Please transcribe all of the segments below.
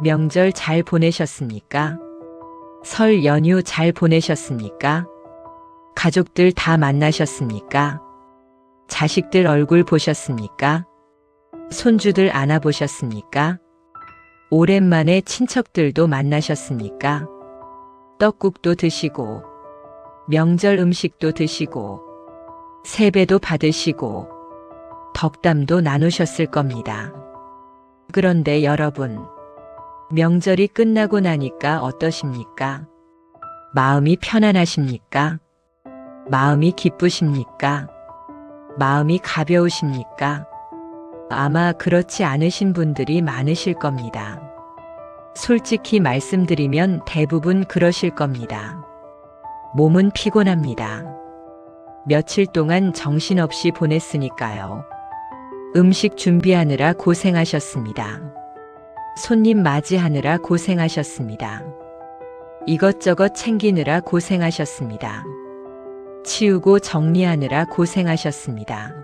명절 잘 보내셨습니까? 설 연휴 잘 보내셨습니까? 가족들 다 만나셨습니까? 자식들 얼굴 보셨습니까? 손주들 안아보셨습니까? 오랜만에 친척들도 만나셨습니까? 떡국도 드시고, 명절 음식도 드시고, 세배도 받으시고, 덕담도 나누셨을 겁니다. 그런데 여러분, 명절이 끝나고 나니까 어떠십니까? 마음이 편안하십니까? 마음이 기쁘십니까? 마음이 가벼우십니까? 아마 그렇지 않으신 분들이 많으실 겁니다. 솔직히 말씀드리면 대부분 그러실 겁니다. 몸은 피곤합니다. 며칠 동안 정신없이 보냈으니까요. 음식 준비하느라 고생하셨습니다. 손님 맞이하느라 고생하셨습니다. 이것저것 챙기느라 고생하셨습니다. 치우고 정리하느라 고생하셨습니다.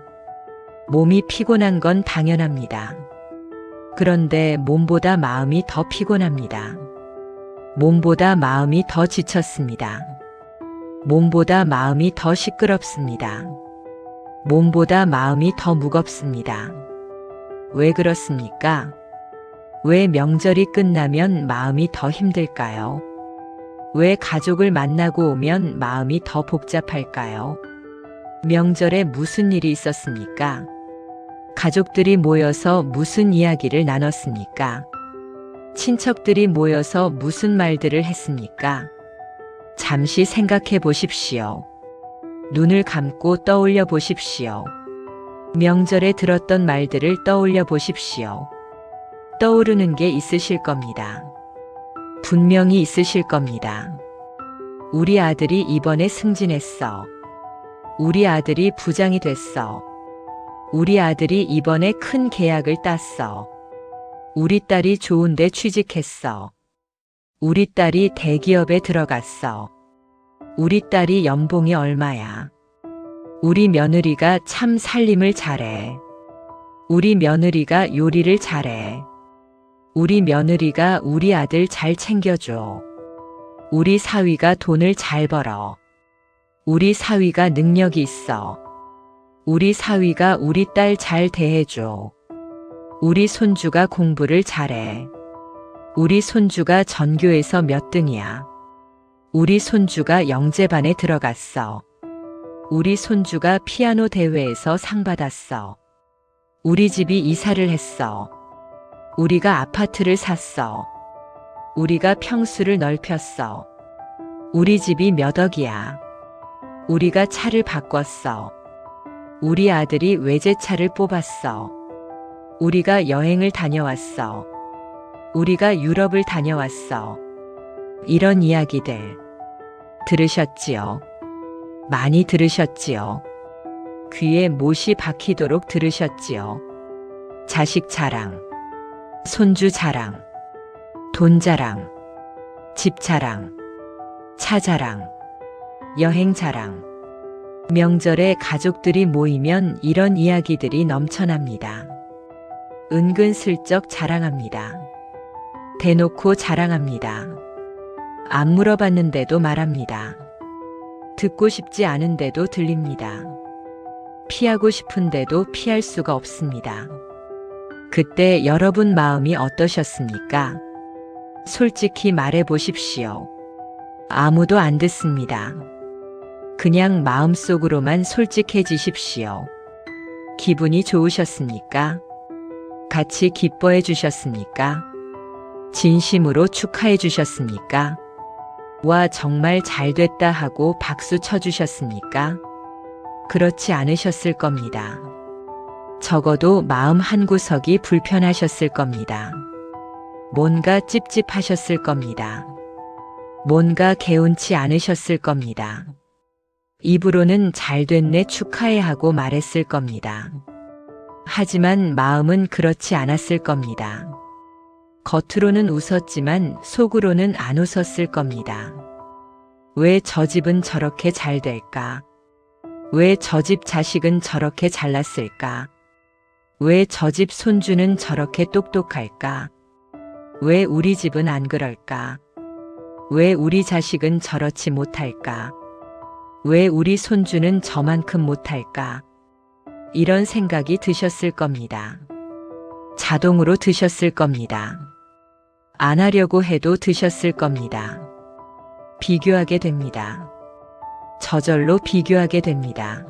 몸이 피곤한 건 당연합니다. 그런데 몸보다 마음이 더 피곤합니다. 몸보다 마음이 더 지쳤습니다. 몸보다 마음이 더 시끄럽습니다. 몸보다 마음이 더 무겁습니다. 왜 그렇습니까? 왜 명절이 끝나면 마음이 더 힘들까요? 왜 가족을 만나고 오면 마음이 더 복잡할까요? 명절에 무슨 일이 있었습니까? 가족들이 모여서 무슨 이야기를 나눴습니까? 친척들이 모여서 무슨 말들을 했습니까? 잠시 생각해 보십시오. 눈을 감고 떠올려 보십시오. 명절에 들었던 말들을 떠올려 보십시오. 떠오르는 게 있으실 겁니다. 분명히 있으실 겁니다. 우리 아들이 이번에 승진했어. 우리 아들이 부장이 됐어. 우리 아들이 이번에 큰 계약을 땄어. 우리 딸이 좋은 데 취직했어. 우리 딸이 대기업에 들어갔어. 우리 딸이 연봉이 얼마야. 우리 며느리가 참 살림을 잘해. 우리 며느리가 요리를 잘해. 우리 며느리가 우리 아들 잘 챙겨줘. 우리 사위가 돈을 잘 벌어. 우리 사위가 능력이 있어. 우리 사위가 우리 딸 잘 대해줘. 우리 손주가 공부를 잘해. 우리 손주가 전교에서 몇 등이야. 우리 손주가 영재반에 들어갔어. 우리 손주가 피아노 대회에서 상 받았어. 우리 집이 이사를 했어. 우리가 아파트를 샀어. 우리가 평수를 넓혔어. 우리 집이 몇 억이야. 우리가 차를 바꿨어. 우리 아들이 외제차를 뽑았어. 우리가 여행을 다녀왔어. 우리가 유럽을 다녀왔어. 이런 이야기들 들으셨지요? 많이 들으셨지요? 귀에 못이 박히도록 들으셨지요? 자식 자랑, 손주 자랑, 돈 자랑, 집 자랑, 차 자랑, 여행 자랑. 명절에 가족들이 모이면 이런 이야기들이 넘쳐납니다. 은근슬쩍 자랑합니다. 대놓고 자랑합니다. 안 물어봤는데도 말합니다. 듣고 싶지 않은데도 들립니다. 피하고 싶은데도 피할 수가 없습니다. 그때 여러분 마음이 어떠셨습니까? 솔직히 말해 보십시오. 아무도 안 듣습니다. 그냥 마음속으로만 솔직해지십시오. 기분이 좋으셨습니까? 같이 기뻐해 주셨습니까? 진심으로 축하해 주셨습니까? 와, 정말 잘 됐다 하고 박수 쳐주셨습니까? 그렇지 않으셨을 겁니다. 적어도 마음 한구석이 불편하셨을 겁니다. 뭔가 찝찝하셨을 겁니다. 뭔가 개운치 않으셨을 겁니다. 입으로는 잘 됐네 축하해 하고 말했을 겁니다. 하지만 마음은 그렇지 않았을 겁니다. 겉으로는 웃었지만 속으로는 안 웃었을 겁니다. 왜 저 집은 저렇게 잘 될까? 왜 저 집 자식은 저렇게 잘났을까? 왜 저 집 손주는 저렇게 똑똑할까? 왜 우리 집은 안 그럴까? 왜 우리 자식은 저렇지 못할까? 왜 우리 손주는 저만큼 못할까? 이런 생각이 드셨을 겁니다. 자동으로 드셨을 겁니다. 안 하려고 해도 드셨을 겁니다. 비교하게 됩니다. 저절로 비교하게 됩니다.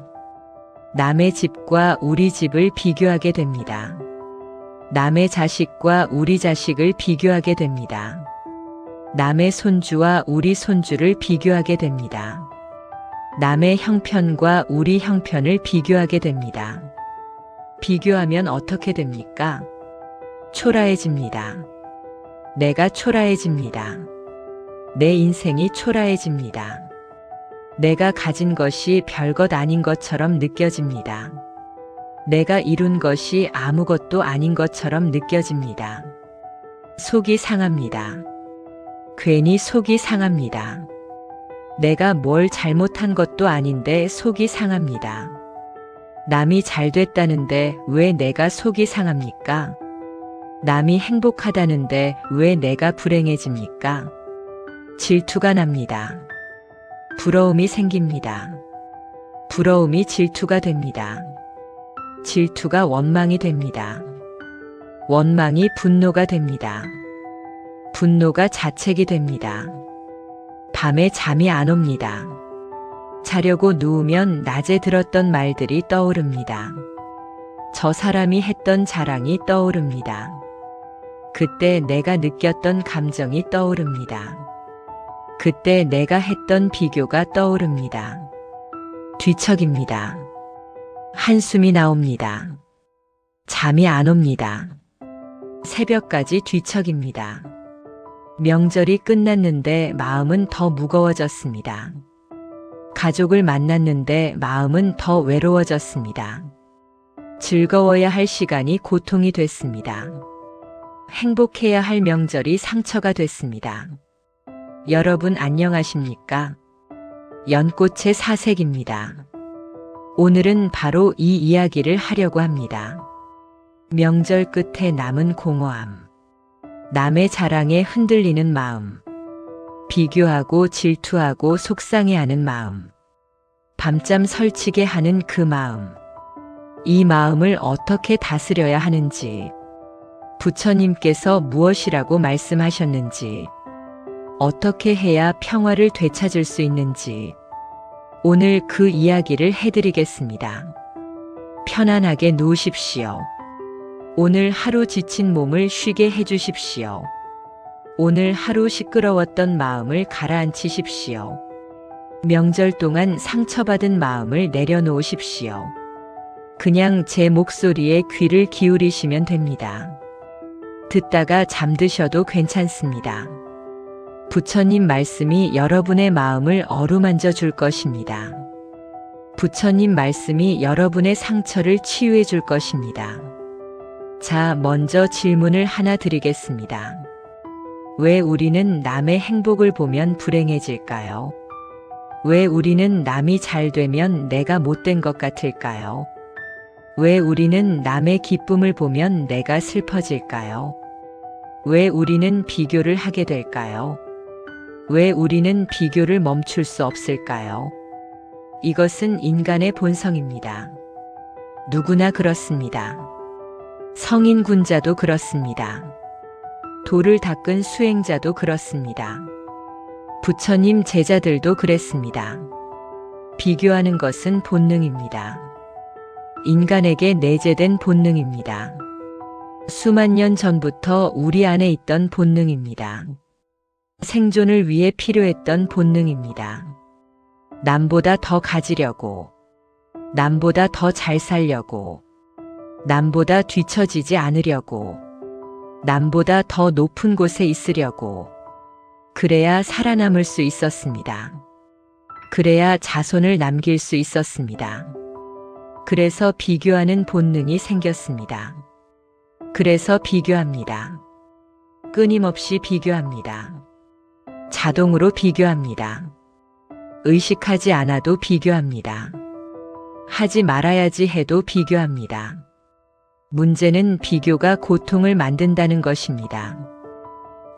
남의 집과 우리 집을 비교하게 됩니다. 남의 자식과 우리 자식을 비교하게 됩니다. 남의 손주와 우리 손주를 비교하게 됩니다. 남의 형편과 우리 형편을 비교하게 됩니다. 비교하면 어떻게 됩니까? 초라해집니다. 내가 초라해집니다. 내 인생이 초라해집니다. 내가 가진 것이 별것 아닌 것처럼 느껴집니다. 내가 이룬 것이 아무것도 아닌 것처럼 느껴집니다. 속이 상합니다. 괜히 속이 상합니다. 내가 뭘 잘못한 것도 아닌데 속이 상합니다. 남이 잘 됐다는데 왜 내가 속이 상합니까? 남이 행복하다는데 왜 내가 불행해집니까? 질투가 납니다. 부러움이 생깁니다. 부러움이 질투가 됩니다. 질투가 원망이 됩니다. 원망이 분노가 됩니다. 분노가 자책이 됩니다. 밤에 잠이 안 옵니다. 자려고 누우면 낮에 들었던 말들이 떠오릅니다. 저 사람이 했던 자랑이 떠오릅니다. 그때 내가 느꼈던 감정이 떠오릅니다. 그때 내가 했던 비교가 떠오릅니다. 뒤척입니다. 한숨이 나옵니다. 잠이 안 옵니다. 새벽까지 뒤척입니다. 명절이 끝났는데 마음은 더 무거워졌습니다. 가족을 만났는데 마음은 더 외로워졌습니다. 즐거워야 할 시간이 고통이 됐습니다. 행복해야 할 명절이 상처가 됐습니다. 여러분 안녕하십니까? 연꽃의 사색입니다. 오늘은 바로 이 이야기를 하려고 합니다. 명절 끝에 남은 공허함, 남의 자랑에 흔들리는 마음, 비교하고 질투하고 속상해하는 마음, 밤잠 설치게 하는 그 마음, 이 마음을 어떻게 다스려야 하는지, 부처님께서 무엇이라고 말씀하셨는지, 어떻게 해야 평화를 되찾을 수 있는지, 오늘 그 이야기를 해드리겠습니다. 편안하게 누우십시오. 오늘 하루 지친 몸을 쉬게 해주십시오. 오늘 하루 시끄러웠던 마음을 가라앉히십시오. 명절 동안 상처받은 마음을 내려놓으십시오. 그냥 제 목소리에 귀를 기울이시면 됩니다. 듣다가 잠드셔도 괜찮습니다. 부처님 말씀이 여러분의 마음을 어루만져 줄 것입니다. 부처님 말씀이 여러분의 상처를 치유해 줄 것입니다. 자, 먼저 질문을 하나 드리겠습니다. 왜 우리는 남의 행복을 보면 불행해질까요? 왜 우리는 남이 잘 되면 내가 못된 것 같을까요? 왜 우리는 남의 기쁨을 보면 내가 슬퍼질까요? 왜 우리는 비교를 하게 될까요? 왜 우리는 비교를 멈출 수 없을까요? 이것은 인간의 본성입니다. 누구나 그렇습니다. 성인 군자도 그렇습니다. 도를 닦은 수행자도 그렇습니다. 부처님 제자들도 그랬습니다. 비교하는 것은 본능입니다. 인간에게 내재된 본능입니다. 수만 년 전부터 우리 안에 있던 본능입니다. 생존을 위해 필요했던 본능입니다. 남보다 더 가지려고, 남보다 더 잘 살려고, 남보다 뒤처지지 않으려고, 남보다 더 높은 곳에 있으려고, 그래야 살아남을 수 있었습니다. 그래야 자손을 남길 수 있었습니다. 그래서 비교하는 본능이 생겼습니다. 그래서 비교합니다. 끊임없이 비교합니다. 자동으로 비교합니다. 의식하지 않아도 비교합니다. 하지 말아야지 해도 비교합니다. 문제는 비교가 고통을 만든다는 것입니다.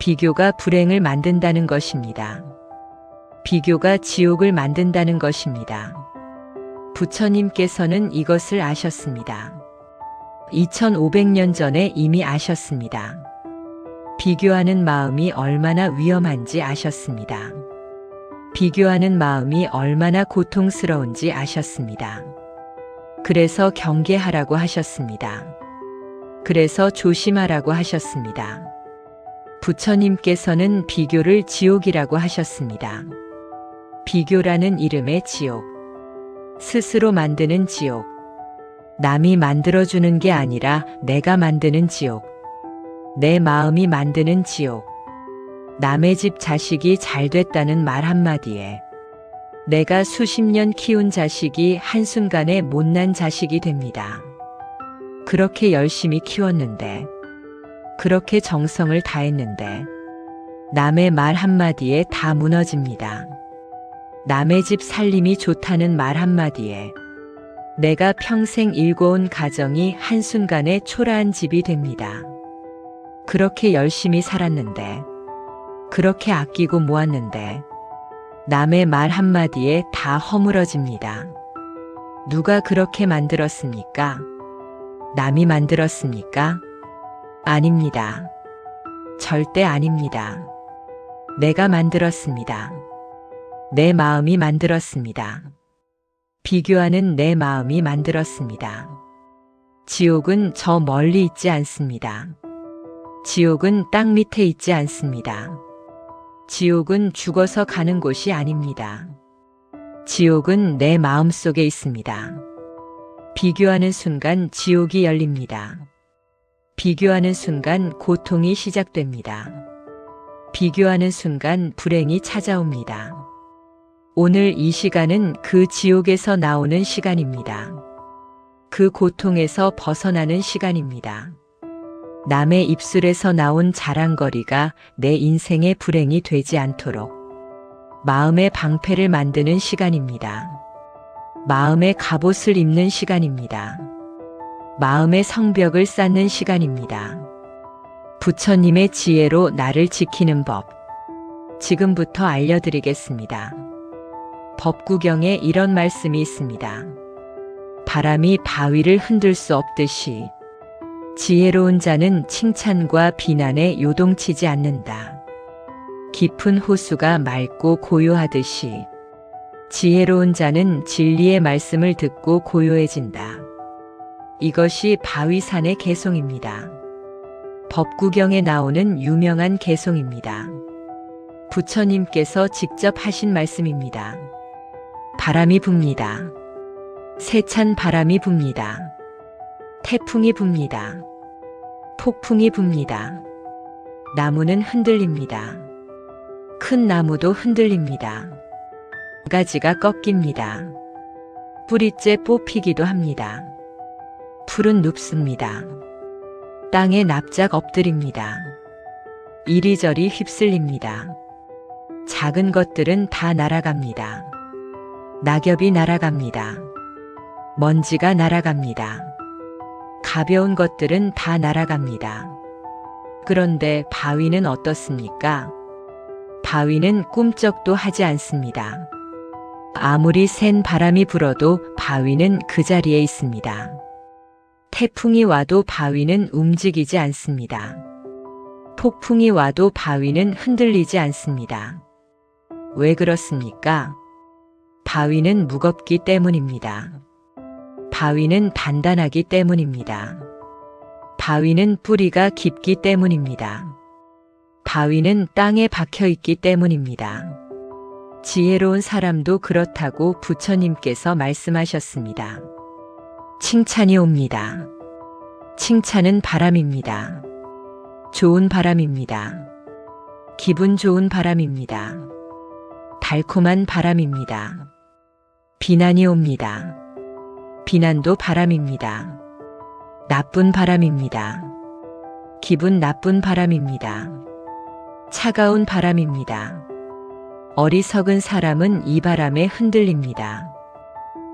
비교가 불행을 만든다는 것입니다. 비교가 지옥을 만든다는 것입니다. 부처님께서는 이것을 아셨습니다. 2500년 전에 이미 아셨습니다. 비교하는 마음이 얼마나 위험한지 아셨습니다. 비교하는 마음이 얼마나 고통스러운지 아셨습니다. 그래서 경계하라고 하셨습니다. 그래서 조심하라고 하셨습니다. 부처님께서는 비교를 지옥이라고 하셨습니다. 비교라는 이름의 지옥. 스스로 만드는 지옥. 남이 만들어주는 게 아니라 내가 만드는 지옥. 내 마음이 만드는 지옥. 남의 집 자식이 잘 됐다는 말 한마디에 내가 수십 년 키운 자식이 한순간에 못난 자식이 됩니다. 그렇게 열심히 키웠는데, 그렇게 정성을 다했는데, 남의 말 한마디에 다 무너집니다. 남의 집 살림이 좋다는 말 한마디에 내가 평생 일궈온 가정이 한순간에 초라한 집이 됩니다. 그렇게 열심히 살았는데, 그렇게 아끼고 모았는데, 남의 말 한마디에 다 허물어집니다. 누가 그렇게 만들었습니까? 남이 만들었습니까? 아닙니다. 절대 아닙니다. 내가 만들었습니다. 내 마음이 만들었습니다. 비교하는 내 마음이 만들었습니다. 지옥은 저 멀리 있지 않습니다. 지옥은 땅 밑에 있지 않습니다. 지옥은 죽어서 가는 곳이 아닙니다. 지옥은 내 마음 속에 있습니다. 비교하는 순간 지옥이 열립니다. 비교하는 순간 고통이 시작됩니다. 비교하는 순간 불행이 찾아옵니다. 오늘 이 시간은 그 지옥에서 나오는 시간입니다. 그 고통에서 벗어나는 시간입니다. 남의 입술에서 나온 자랑거리가 내 인생의 불행이 되지 않도록 마음의 방패를 만드는 시간입니다. 마음의 갑옷을 입는 시간입니다. 마음의 성벽을 쌓는 시간입니다. 부처님의 지혜로 나를 지키는 법, 지금부터 알려드리겠습니다. 법구경에 이런 말씀이 있습니다. 바람이 바위를 흔들 수 없듯이 지혜로운 자는 칭찬과 비난에 요동치지 않는다. 깊은 호수가 맑고 고요하듯이 지혜로운 자는 진리의 말씀을 듣고 고요해진다. 이것이 바위산의 개송입니다. 법구경에 나오는 유명한 개송입니다. 부처님께서 직접 하신 말씀입니다. 바람이 붑니다. 세찬 바람이 붑니다. 태풍이 붑니다. 폭풍이 붑니다. 나무는 흔들립니다. 큰 나무도 흔들립니다. 가지가 꺾입니다. 뿌리째 뽑히기도 합니다. 풀은 눕습니다. 땅에 납작 엎드립니다. 이리저리 휩쓸립니다. 작은 것들은 다 날아갑니다. 낙엽이 날아갑니다. 먼지가 날아갑니다. 가벼운 것들은 다 날아갑니다. 그런데 바위는 어떻습니까? 바위는 꿈쩍도 하지 않습니다. 아무리 센 바람이 불어도 바위는 그 자리에 있습니다. 태풍이 와도 바위는 움직이지 않습니다. 폭풍이 와도 바위는 흔들리지 않습니다. 왜 그렇습니까? 바위는 무겁기 때문입니다. 바위는 단단하기 때문입니다. 바위는 뿌리가 깊기 때문입니다. 바위는 땅에 박혀 있기 때문입니다. 지혜로운 사람도 그렇다고 부처님께서 말씀하셨습니다. 칭찬이 옵니다. 칭찬은 바람입니다. 좋은 바람입니다. 기분 좋은 바람입니다. 달콤한 바람입니다. 비난이 옵니다. 비난도 바람입니다. 나쁜 바람입니다. 기분 나쁜 바람입니다. 차가운 바람입니다. 어리석은 사람은 이 바람에 흔들립니다.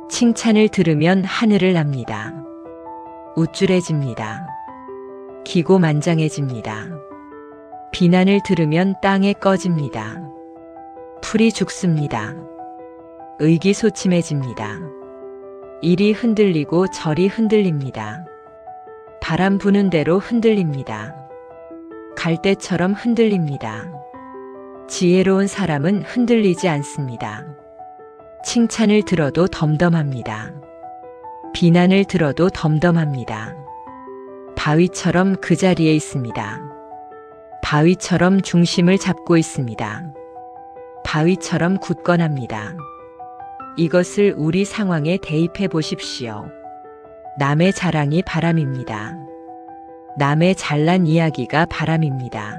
칭찬을 들으면 하늘을 납니다. 우쭐해집니다. 기고만장해집니다. 비난을 들으면 땅에 꺼집니다. 풀이 죽습니다. 의기소침해집니다. 이리 흔들리고 저리 흔들립니다. 바람 부는 대로 흔들립니다. 갈대처럼 흔들립니다. 지혜로운 사람은 흔들리지 않습니다. 칭찬을 들어도 덤덤합니다. 비난을 들어도 덤덤합니다. 바위처럼 그 자리에 있습니다. 바위처럼 중심을 잡고 있습니다. 바위처럼 굳건합니다. 이것을 우리 상황에 대입해 보십시오. 남의 자랑이 바람입니다. 남의 잘난 이야기가 바람입니다.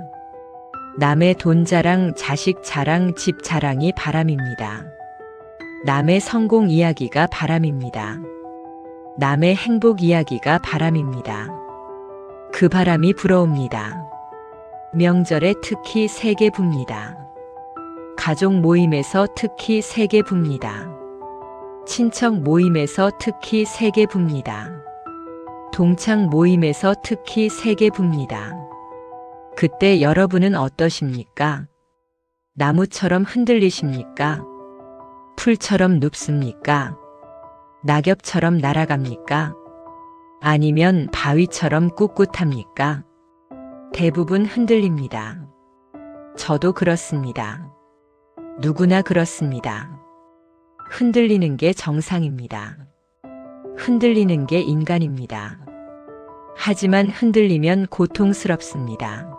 남의 돈 자랑, 자식 자랑, 집 자랑이 바람입니다. 남의 성공 이야기가 바람입니다. 남의 행복 이야기가 바람입니다. 그 바람이 불어옵니다. 명절에 특히 세게 붑니다. 가족 모임에서 특히 세게 붑니다. 친척 모임에서 특히 세게 붑니다. 동창 모임에서 특히 세게 붑니다. 그때 여러분은 어떠십니까? 나무처럼 흔들리십니까? 풀처럼 눕습니까? 낙엽처럼 날아갑니까? 아니면 바위처럼 꿋꿋합니까? 대부분 흔들립니다. 저도 그렇습니다. 누구나 그렇습니다. 흔들리는 게 정상입니다. 흔들리는 게 인간입니다. 하지만 흔들리면 고통스럽습니다.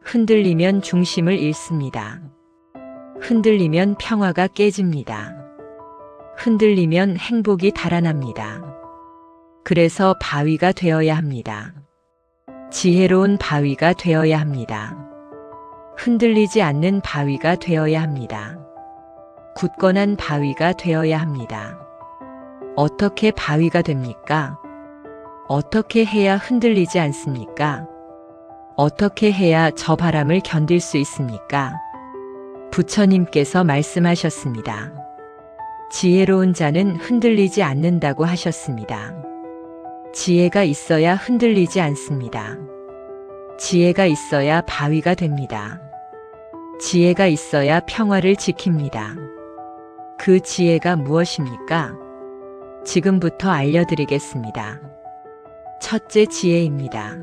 흔들리면 중심을 잃습니다. 흔들리면 평화가 깨집니다. 흔들리면 행복이 달아납니다. 그래서 바위가 되어야 합니다. 지혜로운 바위가 되어야 합니다. 흔들리지 않는 바위가 되어야 합니다. 굳건한 바위가 되어야 합니다. 어떻게 바위가 됩니까? 어떻게 해야 흔들리지 않습니까? 어떻게 해야 저 바람을 견딜 수 있습니까? 부처님께서 말씀하셨습니다. 지혜로운 자는 흔들리지 않는다고 하셨습니다. 지혜가 있어야 흔들리지 않습니다. 지혜가 있어야 바위가 됩니다. 지혜가 있어야 평화를 지킵니다. 그 지혜가 무엇입니까? 지금부터 알려드리겠습니다. 첫째 지혜입니다.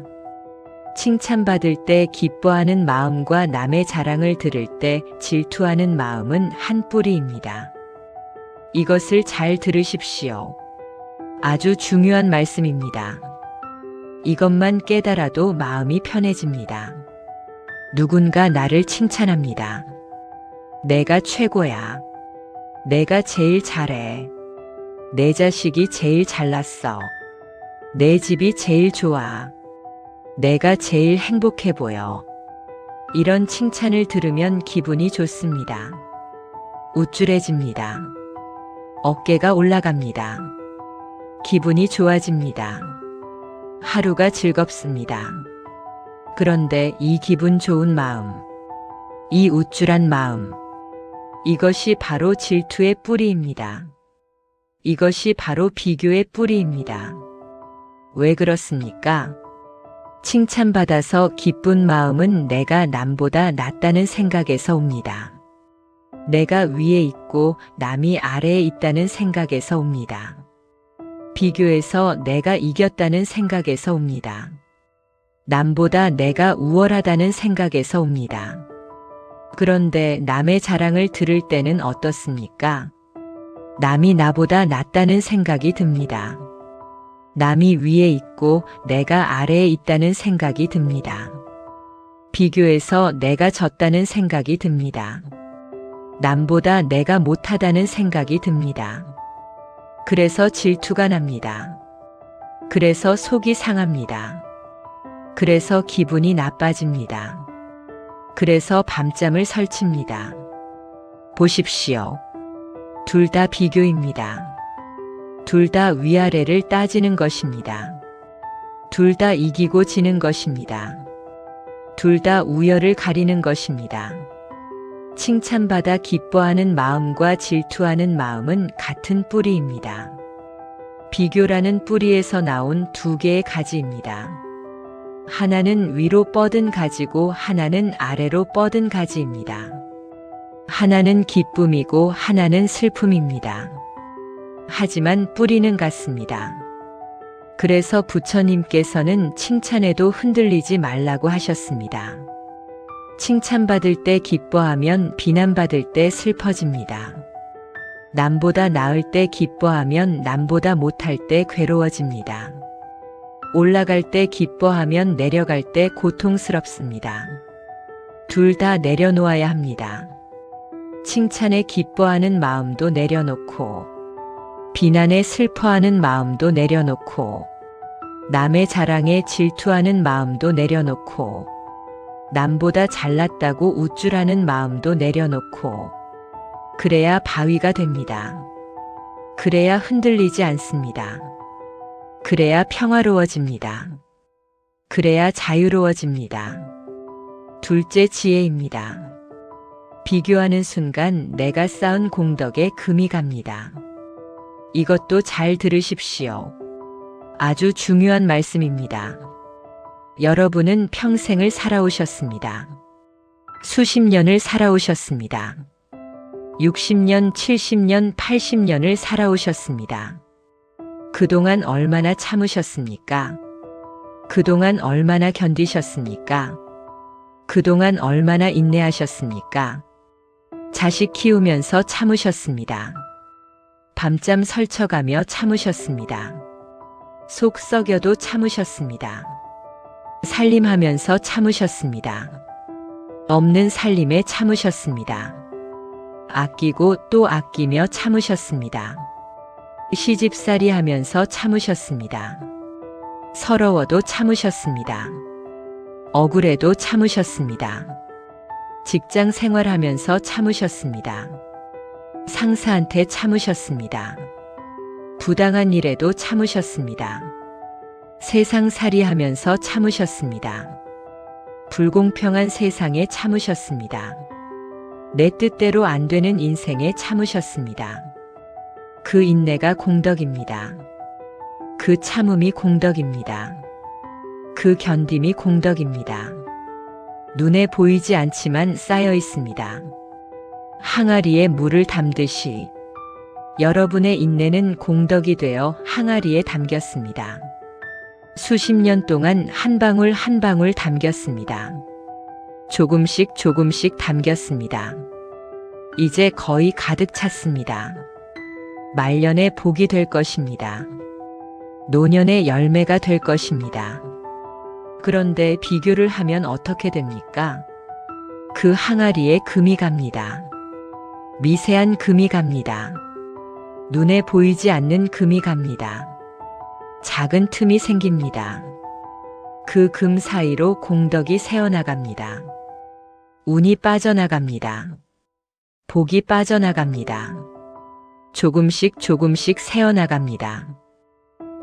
칭찬받을 때 기뻐하는 마음과 남의 자랑을 들을 때 질투하는 마음은 한 뿌리입니다. 이것을 잘 들으십시오. 아주 중요한 말씀입니다. 이것만 깨달아도 마음이 편해집니다. 누군가 나를 칭찬합니다. 내가 최고야. 내가 제일 잘해. 내 자식이 제일 잘났어. 내 집이 제일 좋아. 내가 제일 행복해 보여. 이런 칭찬을 들으면 기분이 좋습니다. 우쭐해집니다. 어깨가 올라갑니다. 기분이 좋아집니다. 하루가 즐겁습니다. 그런데 이 기분 좋은 마음, 이 우쭐한 마음, 이것이 바로 질투의 뿌리입니다. 이것이 바로 비교의 뿌리입니다. 왜 그렇습니까? 칭찬받아서 기쁜 마음은 내가 남보다 낫다는 생각에서 옵니다. 내가 위에 있고 남이 아래에 있다는 생각에서 옵니다. 비교해서 내가 이겼다는 생각에서 옵니다. 남보다 내가 우월하다는 생각에서 옵니다. 그런데 남의 자랑을 들을 때는 어떻습니까? 남이 나보다 낫다는 생각이 듭니다. 남이 위에 있고 내가 아래에 있다는 생각이 듭니다. 비교해서 내가 졌다는 생각이 듭니다. 남보다 내가 못하다는 생각이 듭니다. 그래서 질투가 납니다. 그래서 속이 상합니다. 그래서 기분이 나빠집니다. 그래서 밤잠을 설칩니다. 보십시오. 둘 다 비교입니다. 둘 다 위아래를 따지는 것입니다. 둘 다 이기고 지는 것입니다. 둘 다 우열을 가리는 것입니다. 칭찬받아 기뻐하는 마음과 질투하는 마음은 같은 뿌리입니다. 비교라는 뿌리에서 나온 두 개의 가지입니다. 하나는 위로 뻗은 가지고 하나는 아래로 뻗은 가지입니다. 하나는 기쁨이고 하나는 슬픔입니다. 하지만 뿌리는 같습니다. 그래서 부처님께서는 칭찬에도 흔들리지 말라고 하셨습니다. 칭찬받을 때 기뻐하면 비난받을 때 슬퍼집니다. 남보다 나을 때 기뻐하면 남보다 못할 때 괴로워집니다. 올라갈 때 기뻐하면 내려갈 때 고통스럽습니다. 둘 다 내려놓아야 합니다. 칭찬에 기뻐하는 마음도 내려놓고 비난에 슬퍼하는 마음도 내려놓고 남의 자랑에 질투하는 마음도 내려놓고 남보다 잘났다고 우쭐하는 마음도 내려놓고 그래야 바위가 됩니다. 그래야 흔들리지 않습니다. 그래야 평화로워집니다. 그래야 자유로워집니다. 둘째 지혜입니다. 비교하는 순간 내가 쌓은 공덕에 금이 갑니다. 이것도 잘 들으십시오. 아주 중요한 말씀입니다. 여러분은 평생을 살아오셨습니다. 수십 년을 살아오셨습니다. 60년, 70년, 80년을 살아오셨습니다. 그동안 얼마나 참으셨습니까? 그동안 얼마나 견디셨습니까? 그동안 얼마나 인내하셨습니까? 자식 키우면서 참으셨습니다. 밤잠 설쳐가며 참으셨습니다. 속 썩여도 참으셨습니다. 살림하면서 참으셨습니다. 없는 살림에 참으셨습니다. 아끼고 또 아끼며 참으셨습니다. 시집살이 하면서 참으셨습니다. 서러워도 참으셨습니다. 억울해도 참으셨습니다. 직장 생활하면서 참으셨습니다. 상사한테 참으셨습니다. 부당한 일에도 참으셨습니다. 세상살이 하면서 참으셨습니다. 불공평한 세상에 참으셨습니다. 내 뜻대로 안 되는 인생에 참으셨습니다. 그 인내가 공덕입니다. 그 참음이 공덕입니다. 그 견딤이 공덕입니다. 눈에 보이지 않지만 쌓여 있습니다. 항아리에 물을 담듯이 여러분의 인내는 공덕이 되어 항아리에 담겼습니다. 수십 년 동안 한 방울 한 방울 담겼습니다. 조금씩 조금씩 담겼습니다. 이제 거의 가득 찼습니다. 말년에 복이 될 것입니다. 노년에 열매가 될 것입니다. 그런데 비교를 하면 어떻게 됩니까? 그 항아리에 금이 갑니다. 미세한 금이 갑니다. 눈에 보이지 않는 금이 갑니다. 작은 틈이 생깁니다. 그 금 사이로 공덕이 새어나갑니다. 운이 빠져나갑니다. 복이 빠져나갑니다. 조금씩 조금씩 새어나갑니다.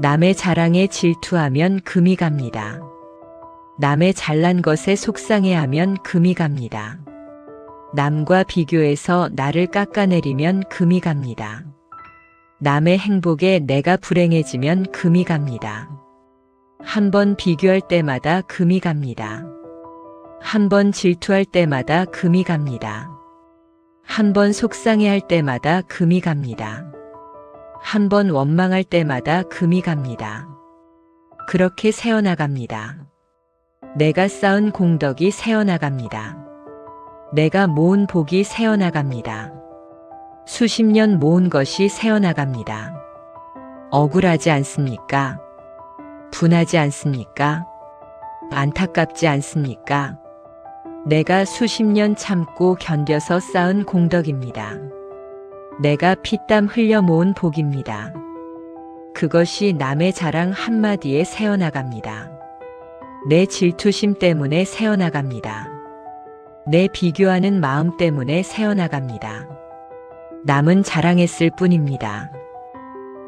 남의 자랑에 질투하면 금이 갑니다. 남의 잘난 것에 속상해하면 금이 갑니다. 남과 비교해서 나를 깎아내리면 금이 갑니다. 남의 행복에 내가 불행해지면 금이 갑니다. 한 번 비교할 때마다 금이 갑니다. 한 번 질투할 때마다 금이 갑니다. 한 번 속상해할 때마다 금이 갑니다. 한 번 원망할 때마다 금이 갑니다. 그렇게 새어나갑니다. 내가 쌓은 공덕이 새어나갑니다. 내가 모은 복이 새어나갑니다. 수십 년 모은 것이 새어나갑니다. 억울하지 않습니까? 분하지 않습니까? 안타깝지 않습니까? 내가 수십 년 참고 견뎌서 쌓은 공덕입니다. 내가 피땀 흘려 모은 복입니다. 그것이 남의 자랑 한마디에 새어나갑니다. 내 질투심 때문에 새어나갑니다. 내 비교하는 마음 때문에 새어나갑니다. 남은 자랑했을 뿐입니다.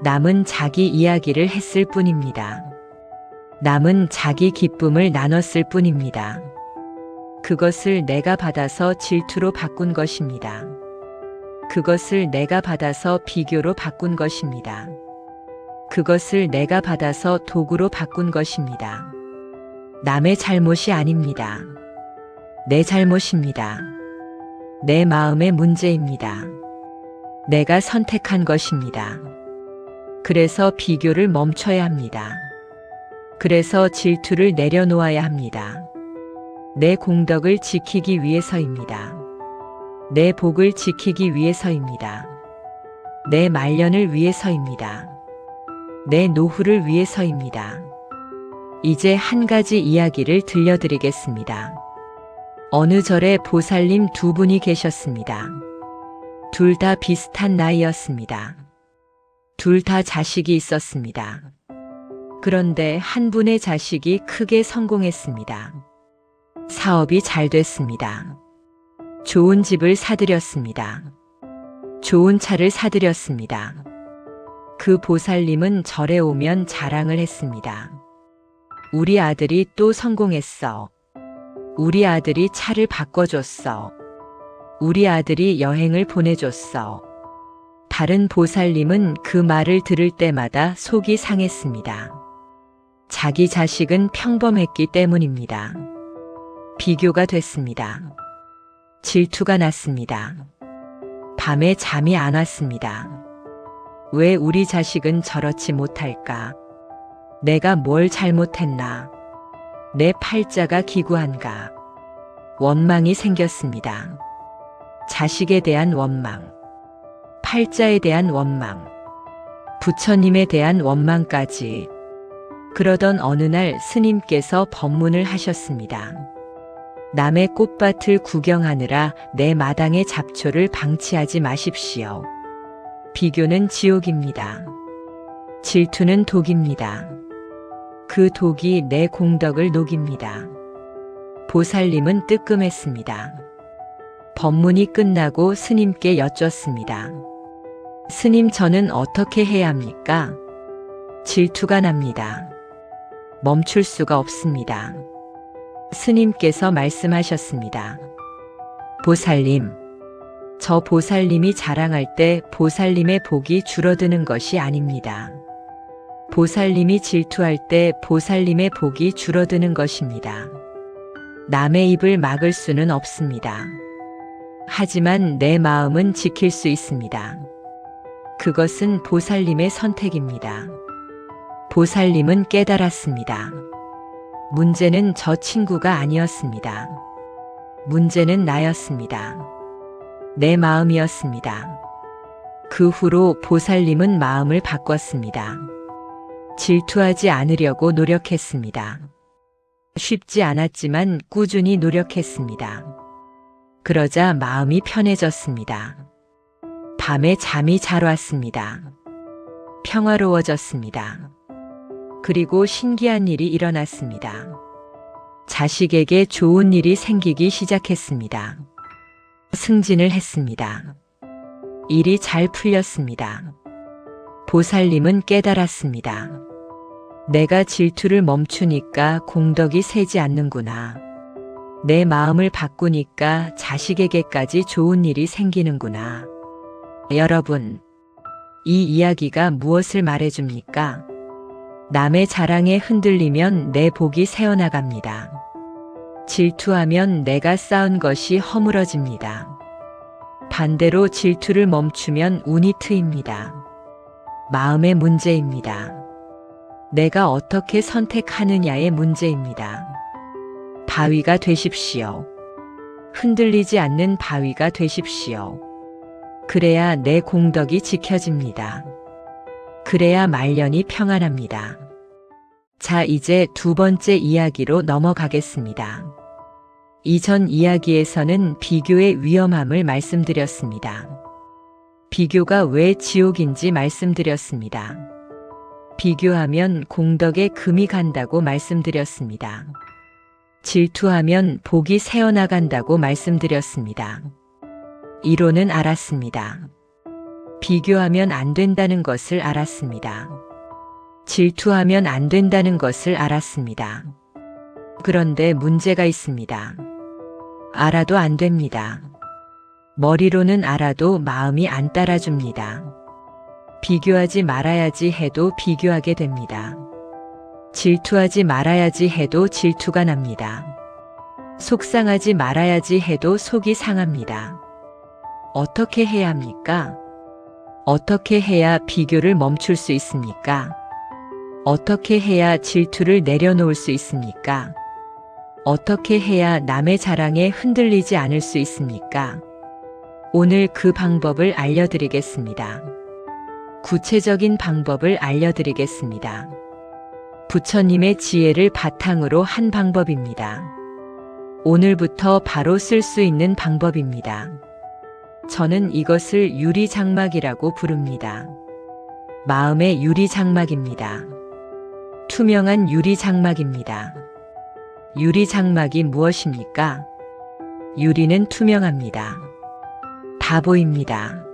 남은 자기 이야기를 했을 뿐입니다. 남은 자기 기쁨을 나눴을 뿐입니다. 그것을 내가 받아서 질투로 바꾼 것입니다. 그것을 내가 받아서 비교로 바꾼 것입니다. 그것을 내가 받아서 도구로 바꾼 것입니다. 남의 잘못이 아닙니다. 내 잘못입니다. 내 마음의 문제입니다. 내가 선택한 것입니다. 그래서 비교를 멈춰야 합니다. 그래서 질투를 내려놓아야 합니다. 내 공덕을 지키기 위해서입니다. 내 복을 지키기 위해서입니다. 내 말년을 위해서입니다. 내 노후를 위해서입니다. 이제 한 가지 이야기를 들려드리겠습니다. 어느 절에 보살님 두 분이 계셨습니다. 둘 다 비슷한 나이였습니다. 둘 다 자식이 있었습니다. 그런데 한 분의 자식이 크게 성공했습니다. 사업이 잘 됐습니다. 좋은 집을 사들였습니다. 좋은 차를 사들였습니다. 그 보살님은 절에 오면 자랑을 했습니다. 우리 아들이 또 성공했어. 우리 아들이 차를 바꿔줬어. 우리 아들이 여행을 보내줬어. 다른 보살님은 그 말을 들을 때마다 속이 상했습니다. 자기 자식은 평범했기 때문입니다. 비교가 됐습니다. 질투가 났습니다. 밤에 잠이 안 왔습니다. 왜 우리 자식은 저렇지 못할까? 내가 뭘 잘못했나? 내 팔자가 기구한가? 원망이 생겼습니다. 자식에 대한 원망, 팔자에 대한 원망, 부처님에 대한 원망까지. 그러던 어느 날 스님께서 법문을 하셨습니다. 남의 꽃밭을 구경하느라 내 마당의 잡초를 방치하지 마십시오. 비교는 지옥입니다. 질투는 독입니다. 그 독이 내 공덕을 녹입니다. 보살님은 뜨끔했습니다. 법문이 끝나고 스님께 여쭙습니다. 스님, 저는 어떻게 해야 합니까? 질투가 납니다. 멈출 수가 없습니다. 스님께서 말씀하셨습니다. 보살님, 저 보살님이 자랑할 때 보살님의 복이 줄어드는 것이 아닙니다. 보살님이 질투할 때 보살님의 복이 줄어드는 것입니다. 남의 입을 막을 수는 없습니다. 하지만 내 마음은 지킬 수 있습니다. 그것은 보살님의 선택입니다. 보살님은 깨달았습니다. 문제는 저 친구가 아니었습니다. 문제는 나였습니다. 내 마음이었습니다. 그 후로 보살님은 마음을 바꿨습니다. 질투하지 않으려고 노력했습니다. 쉽지 않았지만 꾸준히 노력했습니다. 그러자 마음이 편해졌습니다. 밤에 잠이 잘 왔습니다. 평화로워졌습니다. 그리고 신기한 일이 일어났습니다. 자식에게 좋은 일이 생기기 시작했습니다. 승진을 했습니다. 일이 잘 풀렸습니다. 보살님은 깨달았습니다. 내가 질투를 멈추니까 공덕이 새지 않는구나. 내 마음을 바꾸니까 자식에게까지 좋은 일이 생기는구나. 여러분, 이 이야기가 무엇을 말해줍니까? 남의 자랑에 흔들리면 내 복이 새어나갑니다. 질투하면 내가 쌓은 것이 허물어집니다. 반대로 질투를 멈추면 운이 트입니다. 마음의 문제입니다. 내가 어떻게 선택하느냐의 문제입니다. 바위가 되십시오. 흔들리지 않는 바위가 되십시오. 그래야 내 공덕이 지켜집니다. 그래야 말년이 평안합니다. 자, 이제 두 번째 이야기로 넘어가겠습니다. 이전 이야기에서는 비교의 위험함을 말씀드렸습니다. 비교가 왜 지옥인지 말씀드렸습니다. 비교하면 공덕에 금이 간다고 말씀드렸습니다. 질투하면 복이 새어나간다고 말씀드렸습니다. 이론은 알았습니다. 비교하면 안 된다는 것을 알았습니다. 질투하면 안 된다는 것을 알았습니다. 그런데 문제가 있습니다. 알아도 안 됩니다. 머리로는 알아도 마음이 안 따라줍니다. 비교하지 말아야지 해도 비교하게 됩니다. 질투하지 말아야지 해도 질투가 납니다. 속상하지 말아야지 해도 속이 상합니다. 어떻게 해야 합니까? 어떻게 해야 비교를 멈출 수 있습니까? 어떻게 해야 질투를 내려놓을 수 있습니까? 어떻게 해야 남의 자랑에 흔들리지 않을 수 있습니까? 오늘 그 방법을 알려드리겠습니다. 구체적인 방법을 알려드리겠습니다. 부처님의 지혜를 바탕으로 한 방법입니다. 오늘부터 바로 쓸 수 있는 방법입니다. 저는 이것을 유리장막이라고 부릅니다. 마음의 유리장막입니다. 투명한 유리장막입니다. 유리장막이 무엇입니까? 유리는 투명합니다. 다 보입니다.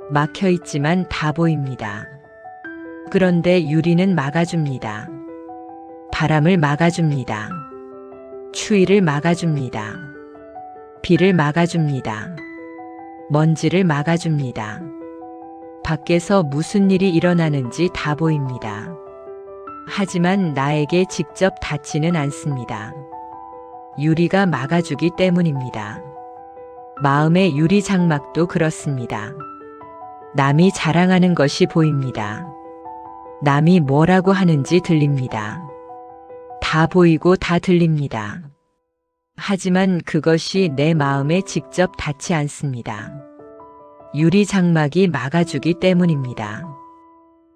막혀 있지만 다 보입니다. 그런데 유리는 막아줍니다. 바람을 막아줍니다. 추위를 막아줍니다. 비를 막아줍니다. 먼지를 막아줍니다. 밖에서 무슨 일이 일어나는지 다 보입니다. 하지만 나에게 직접 닿지는 않습니다. 유리가 막아주기 때문입니다. 마음의 유리 장막도 그렇습니다. 남이 자랑하는 것이 보입니다. 남이 뭐라고 하는지 들립니다. 다 보이고 다 들립니다. 하지만 그것이 내 마음에 직접 닿지 않습니다. 유리 장막이 막아주기 때문입니다.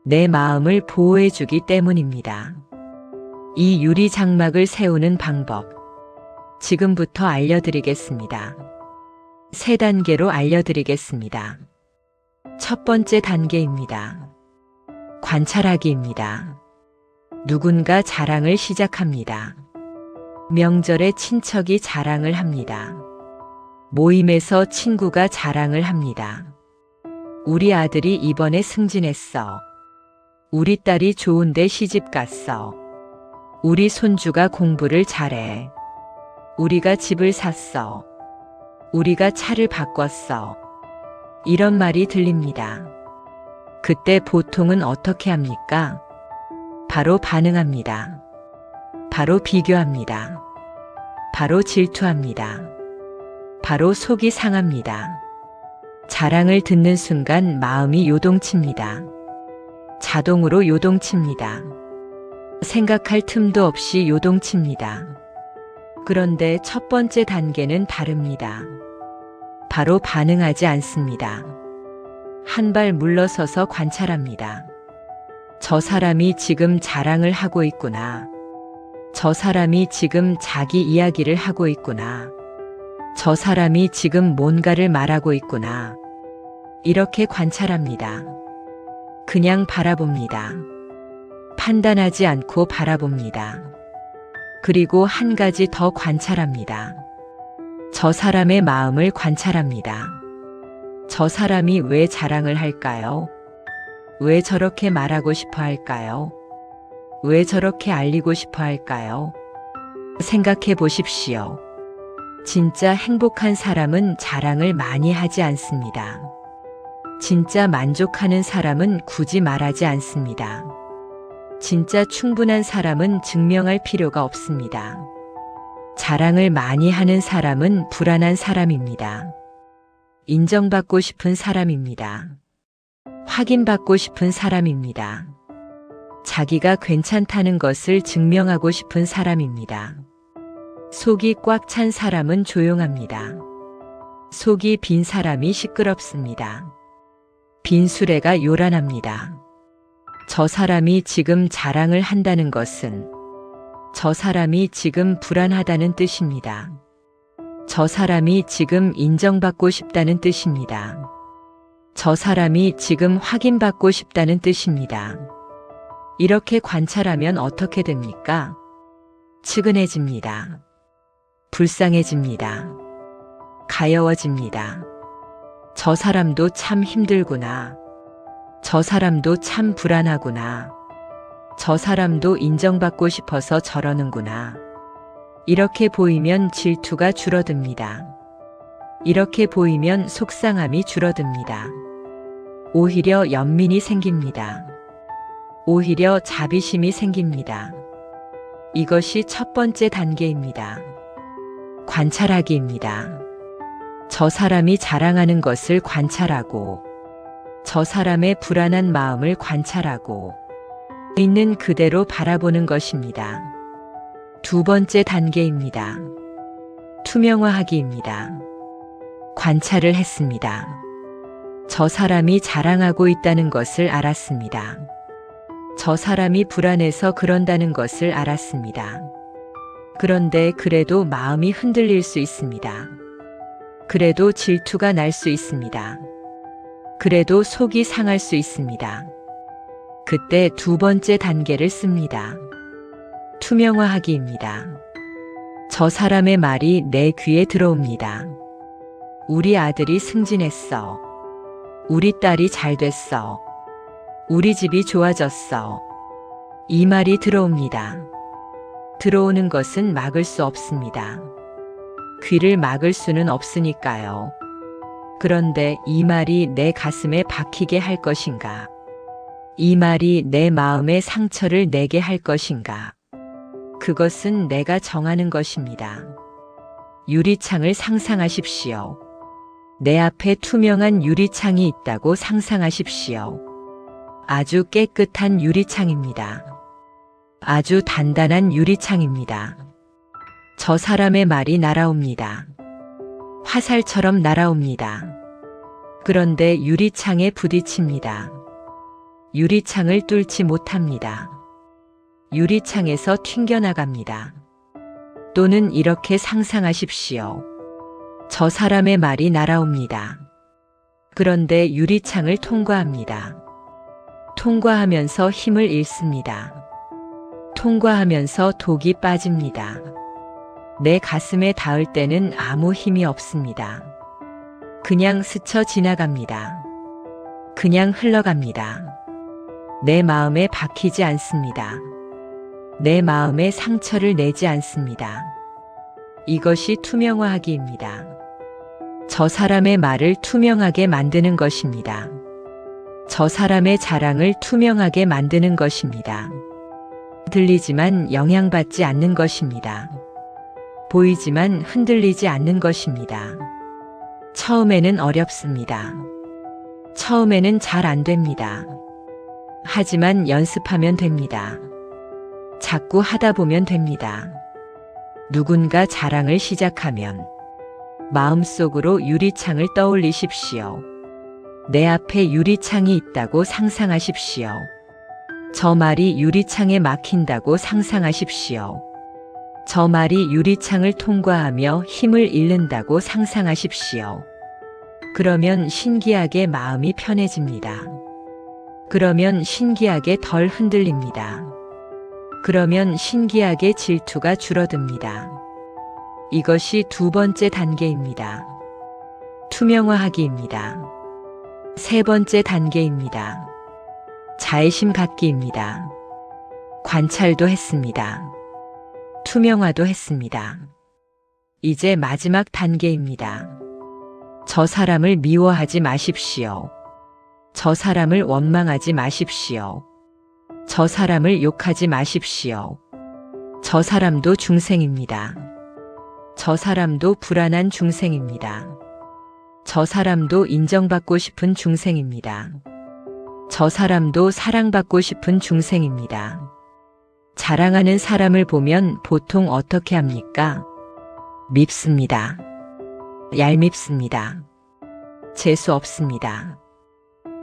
내 마음을 보호해주기 때문입니다. 이 유리 장막을 세우는 방법, 지금부터 알려드리겠습니다. 3단계로 알려드리겠습니다. 첫 번째 단계입니다. 관찰하기입니다. 누군가 자랑을 시작합니다. 명절에 친척이 자랑을 합니다. 모임에서 친구가 자랑을 합니다. 우리 아들이 이번에 승진했어. 우리 딸이 좋은데 시집 갔어. 우리 손주가 공부를 잘해. 우리가 집을 샀어. 우리가 차를 바꿨어. 이런 말이 들립니다. 그때 보통은 어떻게 합니까? 바로 반응합니다. 바로 비교합니다. 바로 질투합니다. 바로 속이 상합니다. 자랑을 듣는 순간 마음이 요동칩니다. 자동으로 요동칩니다. 생각할 틈도 없이 요동칩니다. 그런데 첫 번째 단계는 다릅니다. 바로 반응하지 않습니다. 한 발 물러서서 관찰합니다. 저 사람이 지금 자랑을 하고 있구나. 저 사람이 지금 자기 이야기를 하고 있구나. 저 사람이 지금 뭔가를 말하고 있구나. 이렇게 관찰합니다. 그냥 바라봅니다. 판단하지 않고 바라봅니다. 그리고 한 가지 더 관찰합니다. 저 사람의 마음을 관찰합니다. 저 사람이 왜 자랑을 할까요? 왜 저렇게 말하고 싶어 할까요? 왜 저렇게 알리고 싶어 할까요? 생각해 보십시오. 진짜 행복한 사람은 자랑을 많이 하지 않습니다. 진짜 만족하는 사람은 굳이 말하지 않습니다. 진짜 충분한 사람은 증명할 필요가 없습니다. 자랑을 많이 하는 사람은 불안한 사람입니다. 인정받고 싶은 사람입니다. 확인받고 싶은 사람입니다. 자기가 괜찮다는 것을 증명하고 싶은 사람입니다. 속이 꽉 찬 사람은 조용합니다. 속이 빈 사람이 시끄럽습니다. 빈 수레가 요란합니다. 저 사람이 지금 자랑을 한다는 것은 저 사람이 지금 불안하다는 뜻입니다. 저 사람이 지금 인정받고 싶다는 뜻입니다. 저 사람이 지금 확인받고 싶다는 뜻입니다. 이렇게 관찰하면 어떻게 됩니까? 측은해집니다. 불쌍해집니다. 가여워집니다. 저 사람도 참 힘들구나. 저 사람도 참 불안하구나. 저 사람도 인정받고 싶어서 저러는구나. 이렇게 보이면 질투가 줄어듭니다. 이렇게 보이면 속상함이 줄어듭니다. 오히려 연민이 생깁니다. 오히려 자비심이 생깁니다. 이것이 첫 번째 단계입니다. 관찰하기입니다. 저 사람이 자랑하는 것을 관찰하고, 저 사람의 불안한 마음을 관찰하고, 있는 그대로 바라보는 것입니다. 두 번째 단계입니다. 투명화하기입니다. 관찰을 했습니다. 저 사람이 자랑하고 있다는 것을 알았습니다. 저 사람이 불안해서 그런다는 것을 알았습니다. 그런데 그래도 마음이 흔들릴 수 있습니다. 그래도 질투가 날 수 있습니다. 그래도 속이 상할 수 있습니다. 그때 두 번째 단계를 씁니다. 투명화하기입니다. 저 사람의 말이 내 귀에 들어옵니다. 우리 아들이 승진했어. 우리 딸이 잘 됐어. 우리 집이 좋아졌어. 이 말이 들어옵니다. 들어오는 것은 막을 수 없습니다. 귀를 막을 수는 없으니까요. 그런데 이 말이 내 가슴에 박히게 할 것인가? 이 말이 내 마음에 상처를 내게 할 것인가? 그것은 내가 정하는 것입니다. 유리창을 상상하십시오. 내 앞에 투명한 유리창이 있다고 상상하십시오. 아주 깨끗한 유리창입니다. 아주 단단한 유리창입니다. 저 사람의 말이 날아옵니다. 화살처럼 날아옵니다. 그런데 유리창에 부딪힙니다. 유리창을 뚫지 못합니다. 유리창에서 튕겨나갑니다. 또는 이렇게 상상하십시오. 저 사람의 말이 날아옵니다. 그런데 유리창을 통과합니다. 통과하면서 힘을 잃습니다. 통과하면서 독이 빠집니다. 내 가슴에 닿을 때는 아무 힘이 없습니다. 그냥 스쳐 지나갑니다. 그냥 흘러갑니다. 내 마음에 박히지 않습니다. 내 마음에 상처를 내지 않습니다. 이것이 투명화하기입니다. 저 사람의 말을 투명하게 만드는 것입니다. 저 사람의 자랑을 투명하게 만드는 것입니다. 들리지만 영향받지 않는 것입니다. 보이지만 흔들리지 않는 것입니다. 처음에는 어렵습니다. 처음에는 잘 안 됩니다. 하지만 연습하면 됩니다. 자꾸 하다 보면 됩니다. 누군가 자랑을 시작하면 마음속으로 유리창을 떠올리십시오. 내 앞에 유리창이 있다고 상상하십시오. 저 말이 유리창에 막힌다고 상상하십시오. 저 말이 유리창을 통과하며 힘을 잃는다고 상상하십시오. 그러면 신기하게 마음이 편해집니다. 그러면 신기하게 덜 흔들립니다. 그러면 신기하게 질투가 줄어듭니다. 이것이 두 번째 단계입니다. 투명화하기입니다. 세 번째 단계입니다. 자애심 갖기입니다. 관찰도 했습니다. 투명화도 했습니다. 이제 마지막 단계입니다. 저 사람을 미워하지 마십시오. 저 사람을 원망하지 마십시오. 저 사람을 욕하지 마십시오. 저 사람도 중생입니다. 저 사람도 불안한 중생입니다. 저 사람도 인정받고 싶은 중생입니다. 저 사람도 사랑받고 싶은 중생입니다. 자랑하는 사람을 보면 보통 어떻게 합니까? 밉습니다. 얄밉습니다. 재수 없습니다.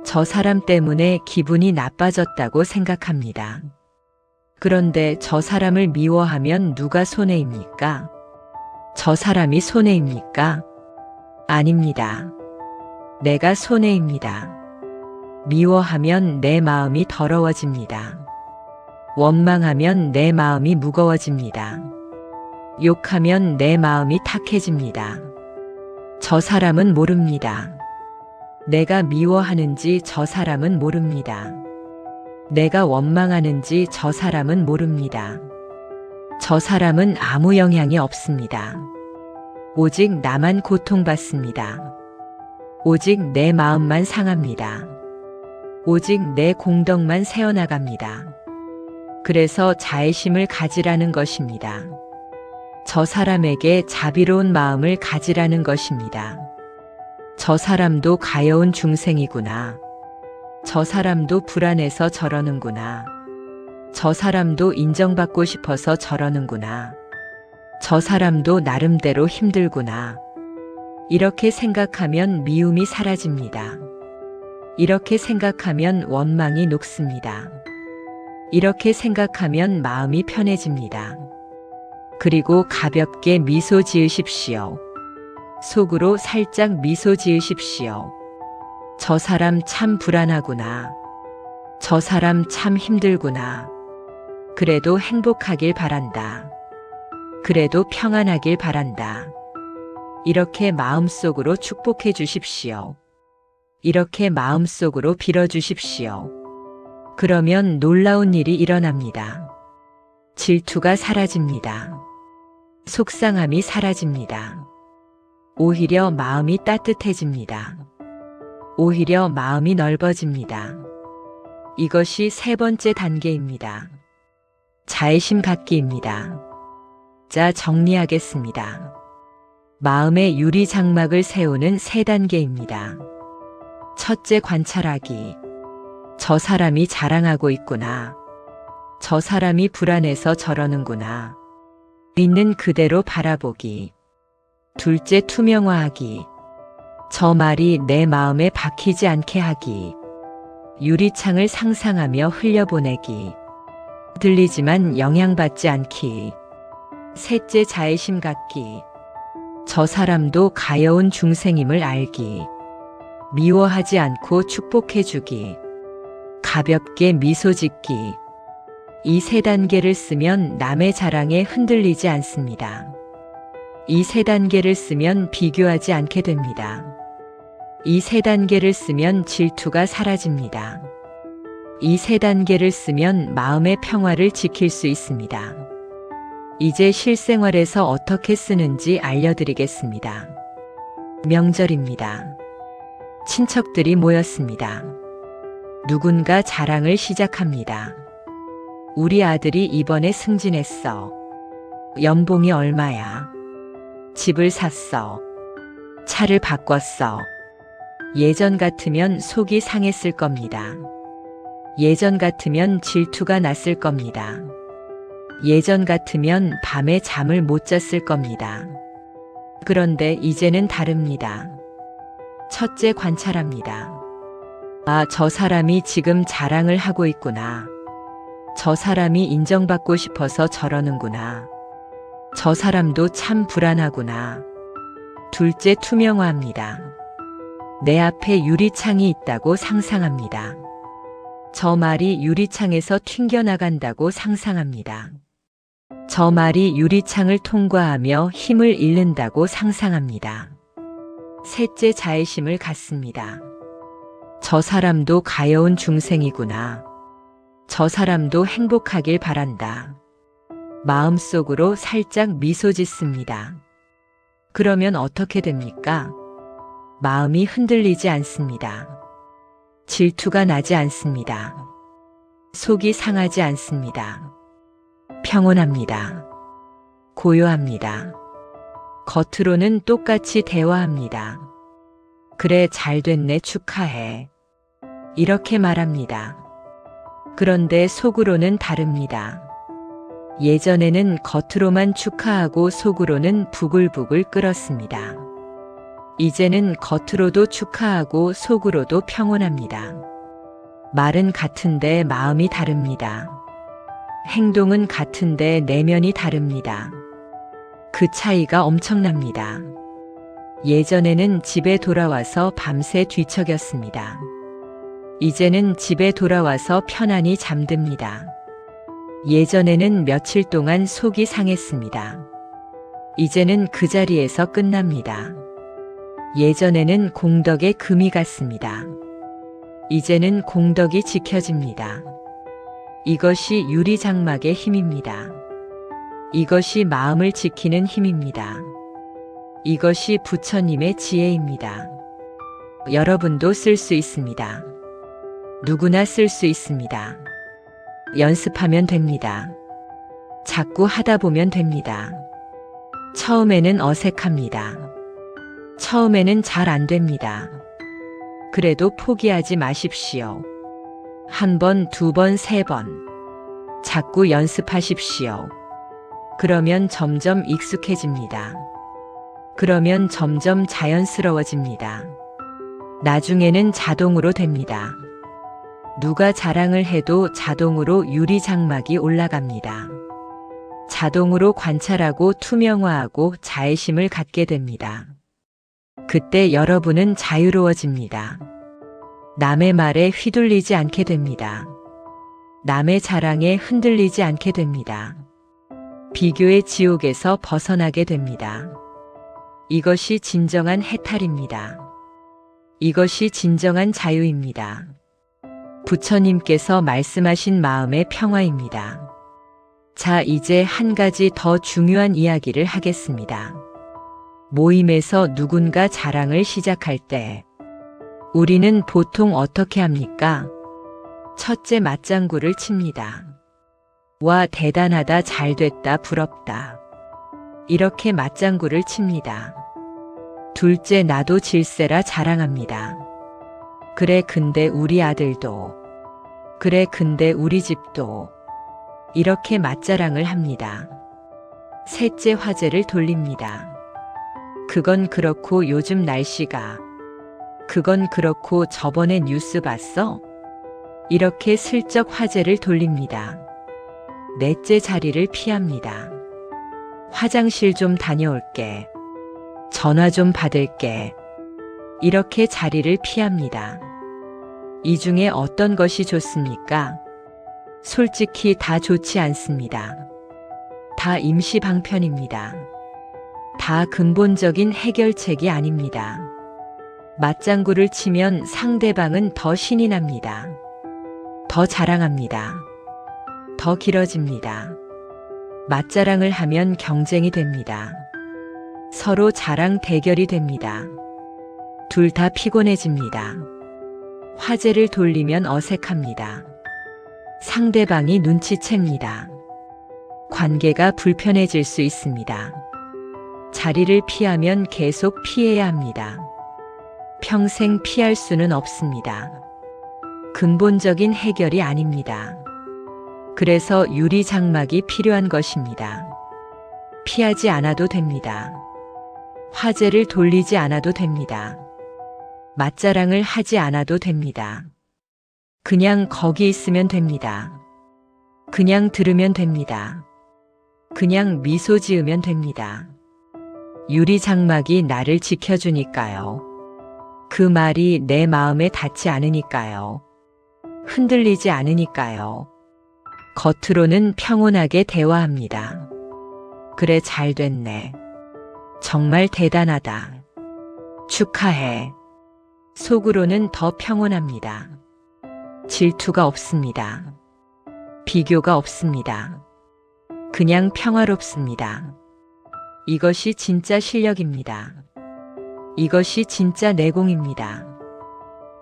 저 사람 때문에 기분이 나빠졌다고 생각합니다. 그런데 저 사람을 미워하면 누가 손해입니까? 저 사람이 손해입니까? 아닙니다. 내가 손해입니다. 미워하면 내 마음이 더러워집니다. 원망하면 내 마음이 무거워집니다. 욕하면 내 마음이 탁해집니다. 저 사람은 모릅니다. 내가 미워하는지 저 사람은 모릅니다. 내가 원망하는지 저 사람은 모릅니다. 저 사람은 아무 영향이 없습니다. 오직 나만 고통받습니다. 오직 내 마음만 상합니다. 오직 내 공덕만 새어나갑니다. 그래서 자애심을 가지라는 것입니다. 저 사람에게 자비로운 마음을 가지라는 것입니다. 저 사람도 가여운 중생이구나. 저 사람도 불안해서 저러는구나. 저 사람도 인정받고 싶어서 저러는구나. 저 사람도 나름대로 힘들구나. 이렇게 생각하면 미움이 사라집니다. 이렇게 생각하면 원망이 녹습니다. 이렇게 생각하면 마음이 편해집니다. 그리고 가볍게 미소 지으십시오. 속으로 살짝 미소 지으십시오. 저 사람 참 불안하구나. 저 사람 참 힘들구나. 그래도 행복하길 바란다. 그래도 평안하길 바란다. 이렇게 마음속으로 축복해 주십시오. 이렇게 마음속으로 빌어주십시오. 그러면 놀라운 일이 일어납니다. 질투가 사라집니다. 속상함이 사라집니다. 오히려 마음이 따뜻해집니다. 오히려 마음이 넓어집니다. 이것이 세 번째 단계입니다. 자애심 갖기입니다. 자, 정리하겠습니다. 마음의 유리 장막을 세우는 세 단계입니다. 첫째, 관찰하기. 저 사람이 자랑하고 있구나. 저 사람이 불안해서 저러는구나. 있는 그대로 바라보기. 둘째, 투명화하기. 저 말이 내 마음에 박히지 않게 하기. 유리창을 상상하며 흘려보내기. 들리지만 영향받지 않기. 셋째, 자애심 갖기. 저 사람도 가여운 중생임을 알기. 미워하지 않고 축복해주기. 가볍게 미소 짓기. 이 세 단계를 쓰면 남의 자랑에 흔들리지 않습니다. 이 세 단계를 쓰면 비교하지 않게 됩니다. 이 세 단계를 쓰면 질투가 사라집니다. 이 세 단계를 쓰면 마음의 평화를 지킬 수 있습니다. 이제 실생활에서 어떻게 쓰는지 알려드리겠습니다. 명절입니다. 친척들이 모였습니다. 누군가 자랑을 시작합니다. 우리 아들이 이번에 승진했어. 연봉이 얼마야? 집을 샀어. 차를 바꿨어. 예전 같으면 속이 상했을 겁니다. 예전 같으면 질투가 났을 겁니다. 예전 같으면 밤에 잠을 못 잤을 겁니다. 그런데 이제는 다릅니다. 첫째, 관찰합니다. 아, 저 사람이 지금 자랑을 하고 있구나. 저 사람이 인정받고 싶어서 저러는구나. 저 사람도 참 불안하구나. 둘째, 투명화합니다. 내 앞에 유리창이 있다고 상상합니다. 저 말이 유리창에서 튕겨나간다고 상상합니다. 저 말이 유리창을 통과하며 힘을 잃는다고 상상합니다. 셋째, 자애심을 갖습니다. 저 사람도 가여운 중생이구나. 저 사람도 행복하길 바란다. 마음속으로 살짝 미소 짓습니다. 그러면 어떻게 됩니까? 마음이 흔들리지 않습니다. 질투가 나지 않습니다. 속이 상하지 않습니다. 평온합니다. 고요합니다. 겉으로는 똑같이 대화합니다. 그래, 잘 됐네, 축하해. 이렇게 말합니다. 그런데 속으로는 다릅니다. 예전에는 겉으로만 축하하고 속으로는 부글부글 끓었습니다. 이제는 겉으로도 축하하고 속으로도 평온합니다. 말은 같은데 마음이 다릅니다. 행동은 같은데 내면이 다릅니다. 그 차이가 엄청납니다. 예전에는 집에 돌아와서 밤새 뒤척였습니다. 이제는 집에 돌아와서 편안히 잠듭니다. 예전에는 며칠 동안 속이 상했습니다. 이제는 그 자리에서 끝납니다. 예전에는 공덕에 금이 갔습니다. 이제는 공덕이 지켜집니다. 이것이 유리장막의 힘입니다. 이것이 마음을 지키는 힘입니다. 이것이 부처님의 지혜입니다. 여러분도 쓸 수 있습니다. 누구나 쓸 수 있습니다. 연습하면 됩니다. 자꾸 하다 보면 됩니다. 처음에는 어색합니다. 처음에는 잘 안 됩니다. 그래도 포기하지 마십시오. 한 번, 두 번, 세 번. 자꾸 연습하십시오. 그러면 점점 익숙해집니다. 그러면 점점 자연스러워집니다. 나중에는 자동으로 됩니다. 누가 자랑을 해도 자동으로 유리 장막이 올라갑니다. 자동으로 관찰하고 투명화하고 자애심을 갖게 됩니다. 그때 여러분은 자유로워집니다. 남의 말에 휘둘리지 않게 됩니다. 남의 자랑에 흔들리지 않게 됩니다. 비교의 지옥에서 벗어나게 됩니다. 이것이 진정한 해탈입니다. 이것이 진정한 자유입니다. 부처님께서 말씀하신 마음의 평화입니다. 자, 이제 한 가지 더 중요한 이야기를 하겠습니다. 모임에서 누군가 자랑을 시작할 때 우리는 보통 어떻게 합니까? 첫째, 맞장구를 칩니다. 와, 대단하다, 잘됐다, 부럽다. 이렇게 맞장구를 칩니다. 둘째, 나도 질세라 자랑합니다. 그래, 근데 우리 아들도. 그래, 근데 우리 집도. 이렇게 맞자랑을 합니다. 셋째, 화제를 돌립니다. 그건 그렇고 요즘 날씨가. 그건 그렇고 저번에 뉴스 봤어? 이렇게 슬쩍 화제를 돌립니다. 넷째, 자리를 피합니다. 화장실 좀 다녀올게. 전화 좀 받을게. 이렇게 자리를 피합니다. 이 중에 어떤 것이 좋습니까? 솔직히 다 좋지 않습니다. 다 임시 방편입니다. 다 근본적인 해결책이 아닙니다. 맞장구를 치면 상대방은 더 신이 납니다. 더 자랑합니다. 더 길어집니다. 맞자랑을 하면 경쟁이 됩니다. 서로 자랑 대결이 됩니다. 둘 다 피곤해집니다. 화제를 돌리면 어색합니다. 상대방이 눈치챕니다. 관계가 불편해질 수 있습니다. 자리를 피하면 계속 피해야 합니다. 평생 피할 수는 없습니다. 근본적인 해결이 아닙니다. 그래서 유리 장막이 필요한 것입니다. 피하지 않아도 됩니다. 화제를 돌리지 않아도 됩니다. 맞자랑을 하지 않아도 됩니다. 그냥 거기 있으면 됩니다. 그냥 들으면 됩니다. 그냥 미소 지으면 됩니다. 유리 장막이 나를 지켜주니까요. 그 말이 내 마음에 닿지 않으니까요. 흔들리지 않으니까요. 겉으로는 평온하게 대화합니다. 그래, 잘 됐네. 정말 대단하다. 축하해. 속으로는 더 평온합니다. 질투가 없습니다. 비교가 없습니다. 그냥 평화롭습니다. 이것이 진짜 실력입니다. 이것이 진짜 내공입니다.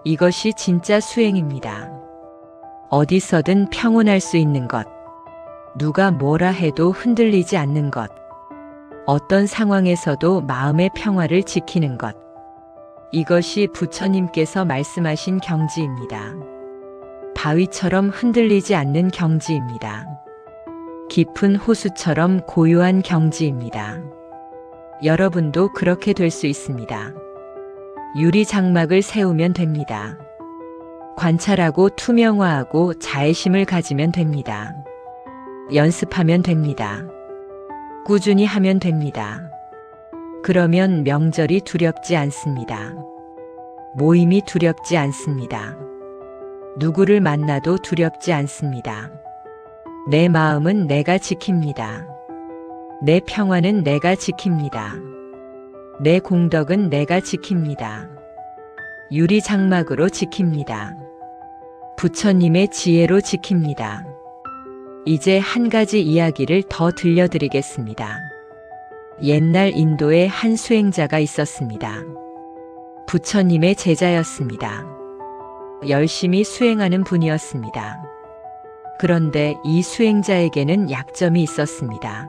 이것이 진짜 수행입니다. 어디서든 평온할 수 있는 것. 누가 뭐라 해도 흔들리지 않는 것. 어떤 상황에서도 마음의 평화를 지키는 것. 이것이 부처님께서 말씀하신 경지입니다. 바위처럼 흔들리지 않는 경지입니다. 깊은 호수처럼 고요한 경지입니다. 여러분도 그렇게 될 수 있습니다. 유리 장막을 세우면 됩니다. 관찰하고 투명화하고 자애심을 가지면 됩니다. 연습하면 됩니다. 꾸준히 하면 됩니다. 그러면 명절이 두렵지 않습니다. 모임이 두렵지 않습니다. 누구를 만나도 두렵지 않습니다. 내 마음은 내가 지킵니다. 내 평화는 내가 지킵니다. 내 공덕은 내가 지킵니다. 유리 장막으로 지킵니다. 부처님의 지혜로 지킵니다. 이제 한 가지 이야기를 더 들려드리겠습니다. 옛날 인도에 한 수행자가 있었습니다. 부처님의 제자였습니다. 열심히 수행하는 분이었습니다. 그런데 이 수행자에게는 약점이 있었습니다.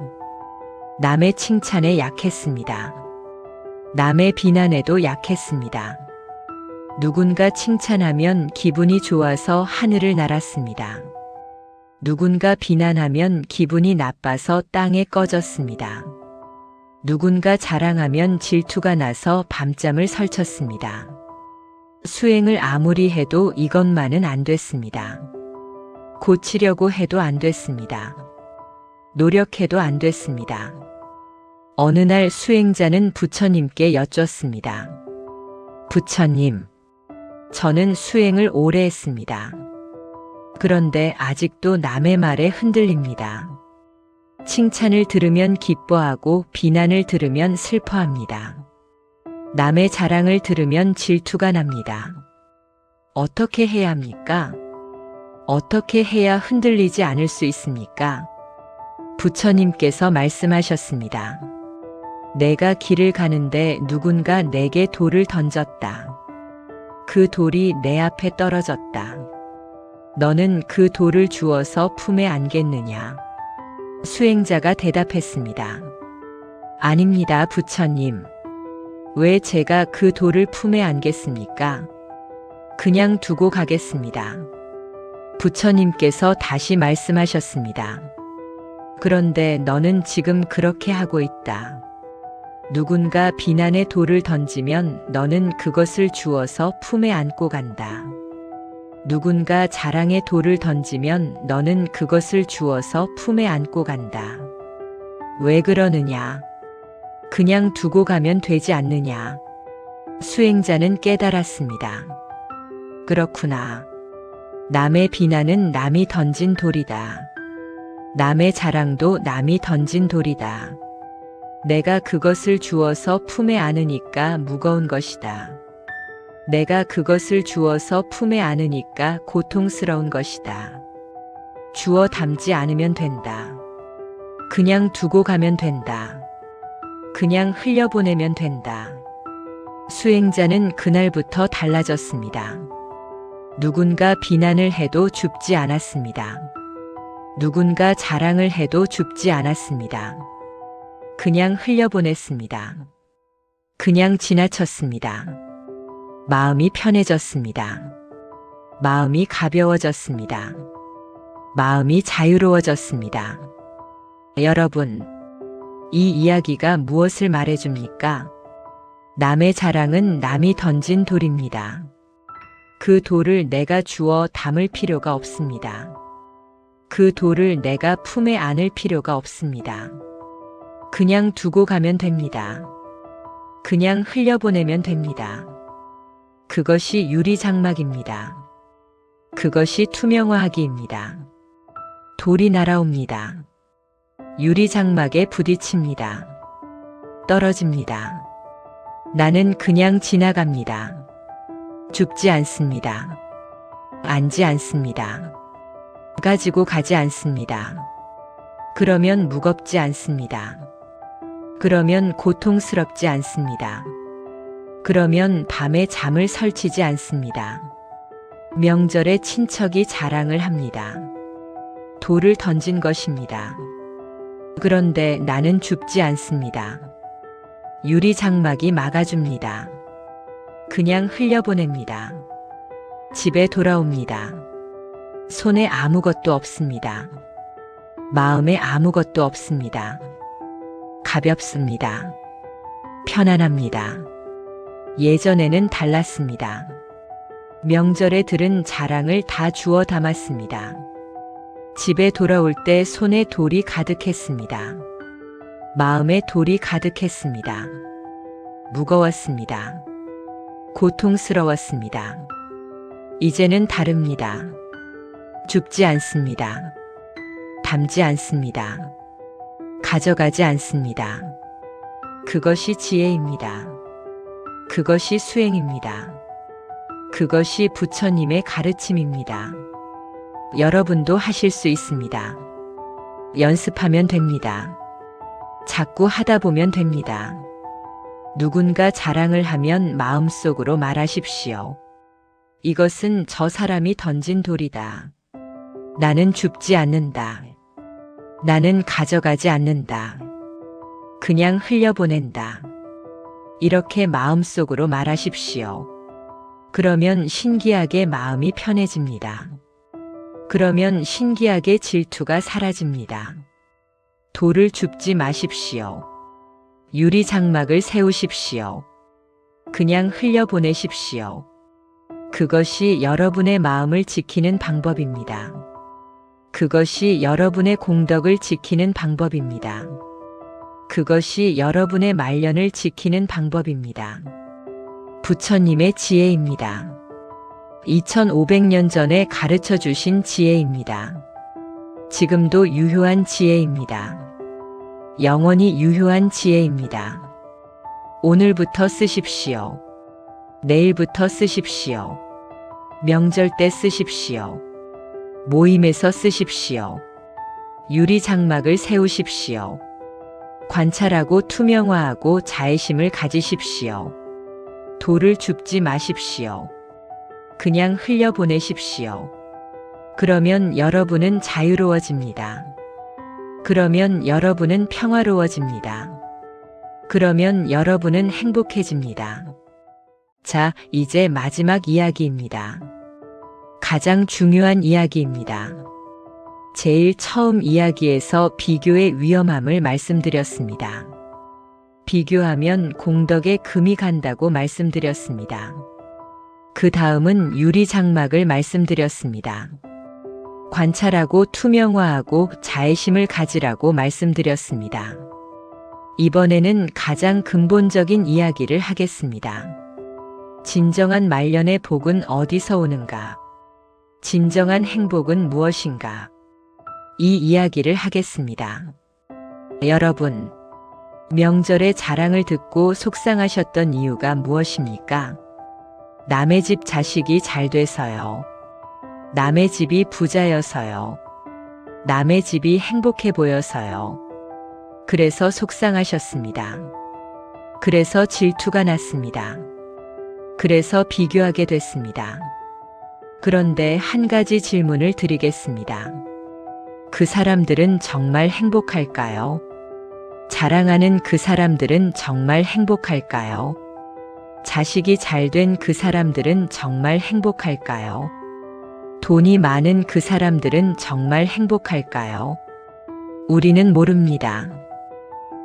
남의 칭찬에 약했습니다. 남의 비난에도 약했습니다. 누군가 칭찬하면 기분이 좋아서 하늘을 날았습니다. 누군가 비난하면 기분이 나빠서 땅에 꺼졌습니다. 누군가 자랑하면 질투가 나서 밤잠을 설쳤습니다. 수행을 아무리 해도 이것만은 안 됐습니다. 고치려고 해도 안 됐습니다. 노력해도 안 됐습니다. 어느 날 수행자는 부처님께 여쭙습니다. 부처님, 저는 수행을 오래 했습니다. 그런데 아직도 남의 말에 흔들립니다. 칭찬을 들으면 기뻐하고 비난을 들으면 슬퍼합니다. 남의 자랑을 들으면 질투가 납니다. 어떻게 해야 합니까? 어떻게 해야 흔들리지 않을 수 있습니까? 부처님께서 말씀하셨습니다. 내가 길을 가는데 누군가 내게 돌을 던졌다. 그 돌이 내 앞에 떨어졌다. 너는 그 돌을 주워서 품에 안겠느냐? 수행자가 대답했습니다. 아닙니다, 부처님. 왜 제가 그 돌을 품에 안겠습니까? 그냥 두고 가겠습니다. 부처님께서 다시 말씀하셨습니다. 그런데 너는 지금 그렇게 하고 있다. 누군가 비난의 돌을 던지면 너는 그것을 주워서 품에 안고 간다. 누군가 자랑의 돌을 던지면 너는 그것을 주워서 품에 안고 간다. 왜 그러느냐? 그냥 두고 가면 되지 않느냐? 수행자는 깨달았습니다. 그렇구나. 남의 비난은 남이 던진 돌이다. 남의 자랑도 남이 던진 돌이다. 내가 그것을 주워서 품에 안으니까 무거운 것이다. 내가 그것을 주워서 품에 안으니까 고통스러운 것이다. 주워 담지 않으면 된다. 그냥 두고 가면 된다. 그냥 흘려보내면 된다. 수행자는 그날부터 달라졌습니다. 누군가 비난을 해도 줍지 않았습니다. 누군가 자랑을 해도 줍지 않았습니다. 그냥 흘려보냈습니다. 그냥 지나쳤습니다. 마음이 편해졌습니다. 마음이 가벼워졌습니다. 마음이 자유로워졌습니다. 여러분, 이 이야기가 무엇을 말해줍니까? 남의 자랑은 남이 던진 돌입니다. 그 돌을 내가 주워 담을 필요가 없습니다. 그 돌을 내가 품에 안을 필요가 없습니다. 그냥 두고 가면 됩니다. 그냥 흘려보내면 됩니다. 그것이 유리장막입니다. 그것이 투명화하기입니다. 돌이 날아옵니다. 유리장막에 부딪힙니다. 떨어집니다. 나는 그냥 지나갑니다. 줍지 않습니다. 앉지 않습니다. 가지고 가지 않습니다. 그러면 무겁지 않습니다. 그러면 고통스럽지 않습니다. 그러면 밤에 잠을 설치지 않습니다. 명절에 친척이 자랑을 합니다. 돌을 던진 것입니다. 그런데 나는 줍지 않습니다. 유리 장막이 막아줍니다. 그냥 흘려보냅니다. 집에 돌아옵니다. 손에 아무것도 없습니다. 마음에 아무것도 없습니다. 가볍습니다. 편안합니다. 예전에는 달랐습니다. 명절에 들은 자랑을 다 주워 담았습니다. 집에 돌아올 때 손에 돌이 가득했습니다. 마음에 돌이 가득했습니다. 무거웠습니다. 고통스러웠습니다. 이제는 다릅니다. 줍지 않습니다. 담지 않습니다. 가져가지 않습니다. 그것이 지혜입니다. 그것이 수행입니다. 그것이 부처님의 가르침입니다. 여러분도 하실 수 있습니다. 연습하면 됩니다. 자꾸 하다 보면 됩니다. 누군가 자랑을 하면 마음속으로 말하십시오. 이것은 저 사람이 던진 돌이다. 나는 줍지 않는다. 나는 가져가지 않는다. 그냥 흘려보낸다. 이렇게 마음속으로 말하십시오. 그러면 신기하게 마음이 편해집니다. 그러면 신기하게 질투가 사라집니다. 돌을 줍지 마십시오. 유리 장막을 세우십시오. 그냥 흘려보내십시오. 그것이 여러분의 마음을 지키는 방법입니다. 그것이 여러분의 공덕을 지키는 방법입니다. 그것이 여러분의 말년을 지키는 방법입니다. 부처님의 지혜입니다. 2500년 전에 가르쳐 주신 지혜입니다. 지금도 유효한 지혜입니다. 영원히 유효한 지혜입니다. 오늘부터 쓰십시오. 내일부터 쓰십시오. 명절 때 쓰십시오. 모임에서 쓰십시오. 유리 장막을 세우십시오. 관찰하고 투명화하고 자애심을 가지십시오. 돌을 줍지 마십시오. 그냥 흘려보내십시오. 그러면 여러분은 자유로워집니다. 그러면 여러분은 평화로워집니다. 그러면 여러분은 행복해집니다. 자, 이제 마지막 이야기입니다. 가장 중요한 이야기입니다. 제일 처음 이야기에서 비교의 위험함을 말씀드렸습니다. 비교하면 공덕에 금이 간다고 말씀드렸습니다. 그 다음은 유리 장막을 말씀드렸습니다. 관찰하고 투명화하고 자애심을 가지라고 말씀드렸습니다. 이번에는 가장 근본적인 이야기를 하겠습니다. 진정한 말년의 복은 어디서 오는가? 진정한 행복은 무엇인가? 이 이야기를 하겠습니다. 여러분, 명절에 자랑을 듣고 속상하셨던 이유가 무엇입니까? 남의 집 자식이 잘 돼서요. 남의 집이 부자여서요. 남의 집이 행복해 보여서요. 그래서 속상하셨습니다. 그래서 질투가 났습니다. 그래서 비교하게 됐습니다. 그런데 한 가지 질문을 드리겠습니다. 그 사람들은 정말 행복할까요? 자랑하는 그 사람들은 정말 행복할까요? 자식이 잘 된 그 사람들은 정말 행복할까요? 돈이 많은 그 사람들은 정말 행복할까요? 우리는 모릅니다.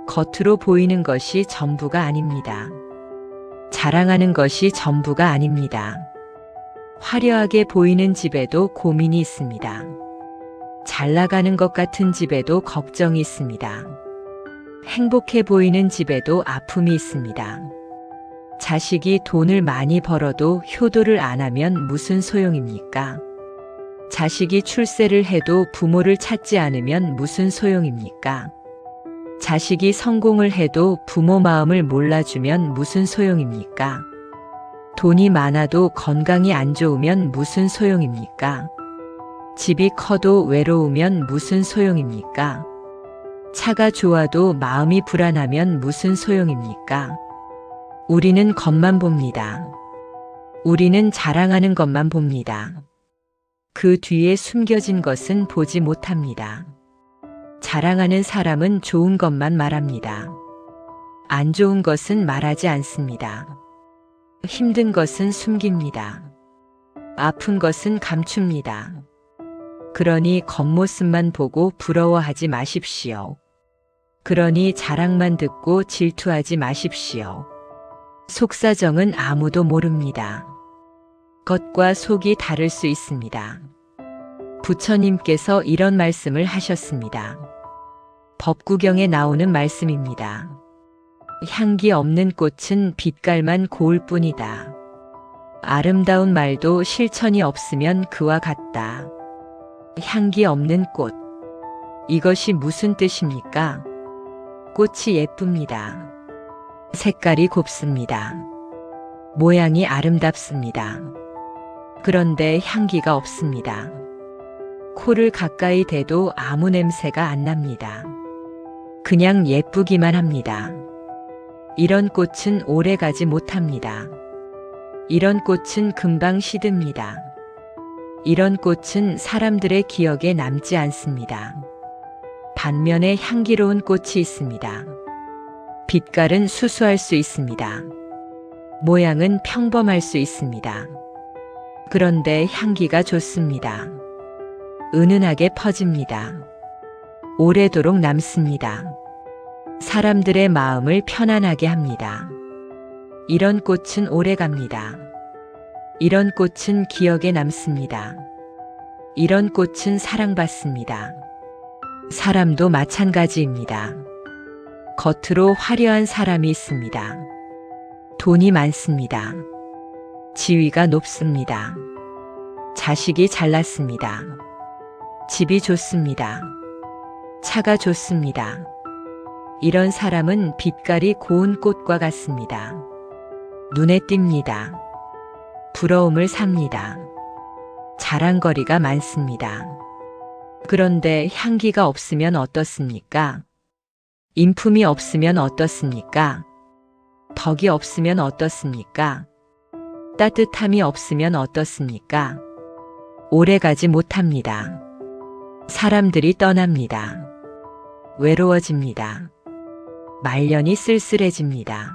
겉으로 보이는 것이 전부가 아닙니다. 자랑하는 것이 전부가 아닙니다. 화려하게 보이는 집에도 고민이 있습니다. 잘 나가는 것 같은 집에도 걱정이 있습니다. 행복해 보이는 집에도 아픔이 있습니다. 자식이 돈을 많이 벌어도 효도를 안 하면 무슨 소용입니까? 자식이 출세를 해도 부모를 찾지 않으면 무슨 소용입니까? 자식이 성공을 해도 부모 마음을 몰라주면 무슨 소용입니까? 돈이 많아도 건강이 안 좋으면 무슨 소용입니까? 집이 커도 외로우면 무슨 소용입니까? 차가 좋아도 마음이 불안하면 무슨 소용입니까? 우리는 겉만 봅니다. 우리는 자랑하는 것만 봅니다. 그 뒤에 숨겨진 것은 보지 못합니다. 자랑하는 사람은 좋은 것만 말합니다. 안 좋은 것은 말하지 않습니다. 힘든 것은 숨깁니다. 아픈 것은 감춥니다. 그러니 겉모습만 보고 부러워하지 마십시오. 그러니 자랑만 듣고 질투하지 마십시오. 속사정은 아무도 모릅니다. 겉과 속이 다를 수 있습니다. 부처님께서 이런 말씀을 하셨습니다. 법구경에 나오는 말씀입니다. 향기 없는 꽃은 빛깔만 고울 뿐이다. 아름다운 말도 실천이 없으면 그와 같다. 향기 없는 꽃. 이것이 무슨 뜻입니까? 꽃이 예쁩니다. 색깔이 곱습니다. 모양이 아름답습니다. 그런데 향기가 없습니다. 코를 가까이 대도 아무 냄새가 안 납니다. 그냥 예쁘기만 합니다. 이런 꽃은 오래 가지 못합니다. 이런 꽃은 금방 시듭니다. 이런 꽃은 사람들의 기억에 남지 않습니다. 반면에 향기로운 꽃이 있습니다. 빛깔은 수수할 수 있습니다. 모양은 평범할 수 있습니다. 그런데 향기가 좋습니다. 은은하게 퍼집니다. 오래도록 남습니다. 사람들의 마음을 편안하게 합니다. 이런 꽃은 오래갑니다. 이런 꽃은 기억에 남습니다. 이런 꽃은 사랑받습니다. 사람도 마찬가지입니다. 겉으로 화려한 사람이 있습니다. 돈이 많습니다. 지위가 높습니다. 자식이 잘났습니다. 집이 좋습니다. 차가 좋습니다. 이런 사람은 빛깔이 고운 꽃과 같습니다. 눈에 띕니다. 부러움을 삽니다. 자랑거리가 많습니다. 그런데 향기가 없으면 어떻습니까? 인품이 없으면 어떻습니까? 덕이 없으면 어떻습니까? 따뜻함이 없으면 어떻습니까? 오래가지 못합니다. 사람들이 떠납니다. 외로워집니다. 말년이 쓸쓸해집니다.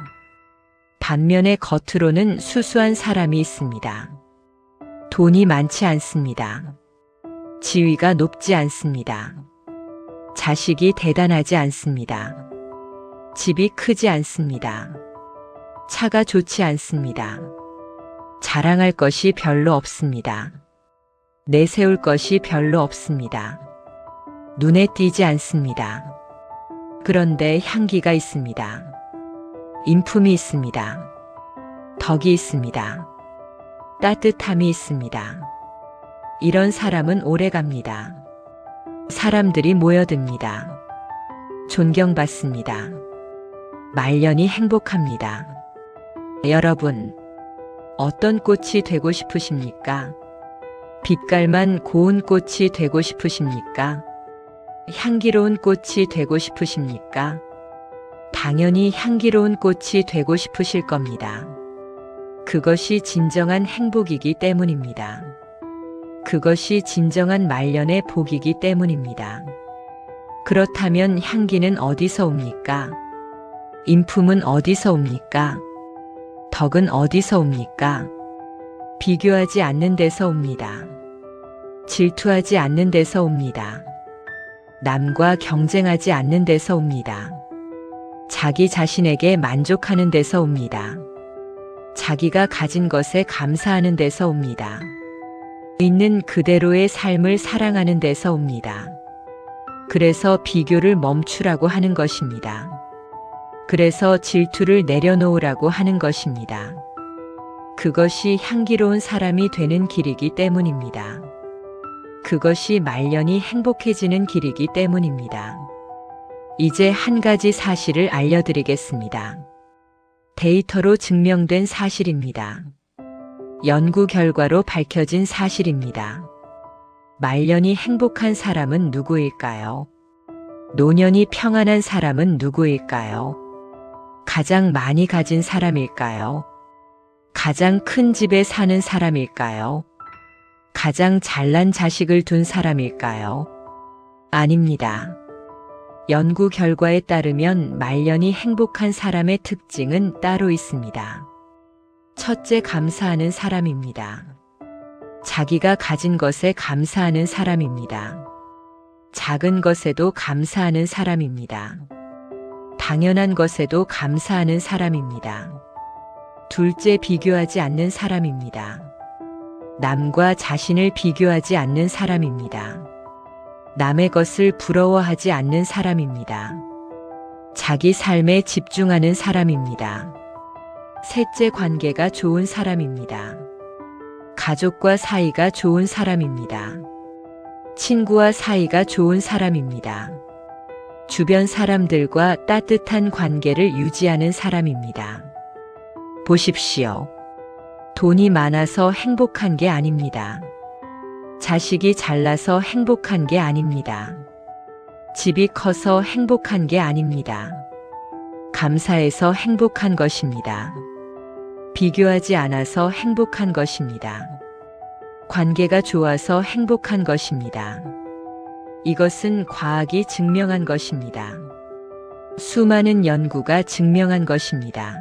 반면에 겉으로는 수수한 사람이 있습니다. 돈이 많지 않습니다. 지위가 높지 않습니다. 자식이 대단하지 않습니다. 집이 크지 않습니다. 차가 좋지 않습니다. 자랑할 것이 별로 없습니다. 내세울 것이 별로 없습니다. 눈에 띄지 않습니다. 그런데 향기가 있습니다. 인품이 있습니다. 덕이 있습니다. 따뜻함이 있습니다. 이런 사람은 오래갑니다. 사람들이 모여듭니다. 존경받습니다. 말년이 행복합니다. 여러분, 어떤 꽃이 되고 싶으십니까? 빛깔만 고운 꽃이 되고 싶으십니까? 향기로운 꽃이 되고 싶으십니까? 당연히 향기로운 꽃이 되고 싶으실 겁니다. 그것이 진정한 행복이기 때문입니다. 그것이 진정한 말년의 복이기 때문입니다. 그렇다면 향기는 어디서 옵니까? 인품은 어디서 옵니까? 덕은 어디서 옵니까? 비교하지 않는 데서 옵니다. 질투하지 않는 데서 옵니다. 남과 경쟁하지 않는 데서 옵니다. 자기 자신에게 만족하는 데서 옵니다. 자기가 가진 것에 감사하는 데서 옵니다. 있는 그대로의 삶을 사랑하는 데서 옵니다. 그래서 비교를 멈추라고 하는 것입니다. 그래서 질투를 내려놓으라고 하는 것입니다. 그것이 향기로운 사람이 되는 길이기 때문입니다. 그것이 말년이 행복해지는 길이기 때문입니다. 이제 한 가지 사실을 알려드리겠습니다. 데이터로 증명된 사실입니다. 연구 결과로 밝혀진 사실입니다. 말년이 행복한 사람은 누구일까요? 노년이 평안한 사람은 누구일까요? 가장 많이 가진 사람일까요? 가장 큰 집에 사는 사람일까요? 가장 잘난 자식을 둔 사람일까요? 아닙니다. 연구 결과에 따르면 말년이 행복한 사람의 특징은 따로 있습니다. 첫째, 감사하는 사람입니다. 자기가 가진 것에 감사하는 사람입니다. 작은 것에도 감사하는 사람입니다. 당연한 것에도 감사하는 사람입니다. 둘째, 비교하지 않는 사람입니다. 남과 자신을 비교하지 않는 사람입니다. 남의 것을 부러워하지 않는 사람입니다. 자기 삶에 집중하는 사람입니다. 셋째, 관계가 좋은 사람입니다. 가족과 사이가 좋은 사람입니다. 친구와 사이가 좋은 사람입니다. 주변 사람들과 따뜻한 관계를 유지하는 사람입니다. 보십시오. 돈이 많아서 행복한 게 아닙니다. 자식이 잘나서 행복한 게 아닙니다. 집이 커서 행복한 게 아닙니다. 감사해서 행복한 것입니다. 비교하지 않아서 행복한 것입니다. 관계가 좋아서 행복한 것입니다. 이것은 과학이 증명한 것입니다. 수많은 연구가 증명한 것입니다.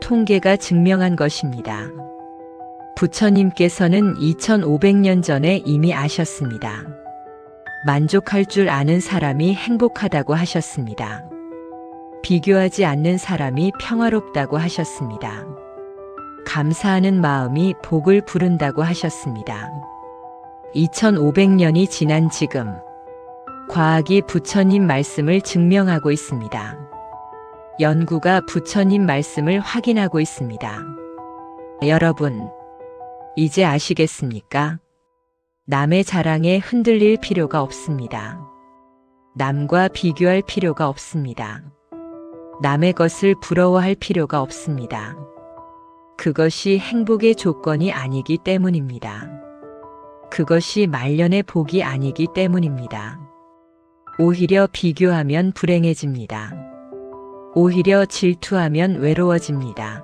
통계가 증명한 것입니다. 부처님께서는 2500년 전에 이미 아셨습니다. 만족할 줄 아는 사람이 행복하다고 하셨습니다. 비교하지 않는 사람이 평화롭다고 하셨습니다. 감사하는 마음이 복을 부른다고 하셨습니다. 2500년이 지난 지금, 과학이 부처님 말씀을 증명하고 있습니다. 연구가 부처님 말씀을 확인하고 있습니다. 여러분, 이제 아시겠습니까? 남의 자랑에 흔들릴 필요가 없습니다. 남과 비교할 필요가 없습니다. 남의 것을 부러워할 필요가 없습니다. 그것이 행복의 조건이 아니기 때문입니다. 그것이 말년의 복이 아니기 때문입니다. 오히려 비교하면 불행해집니다. 오히려 질투하면 외로워집니다.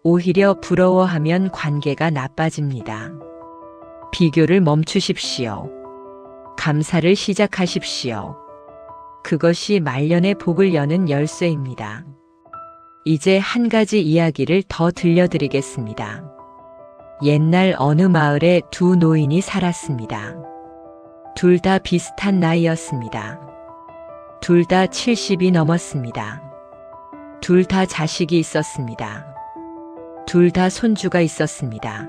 오히려 부러워하면 관계가 나빠집니다. 비교를 멈추십시오. 감사를 시작하십시오. 그것이 말년의 복을 여는 열쇠입니다. 이제 한 가지 이야기를 더 들려드리겠습니다. 옛날 어느 마을에 두 노인이 살았습니다. 둘 다 비슷한 나이였습니다. 둘 다 70이 넘었습니다. 둘 다 자식이 있었습니다. 둘 다 손주가 있었습니다.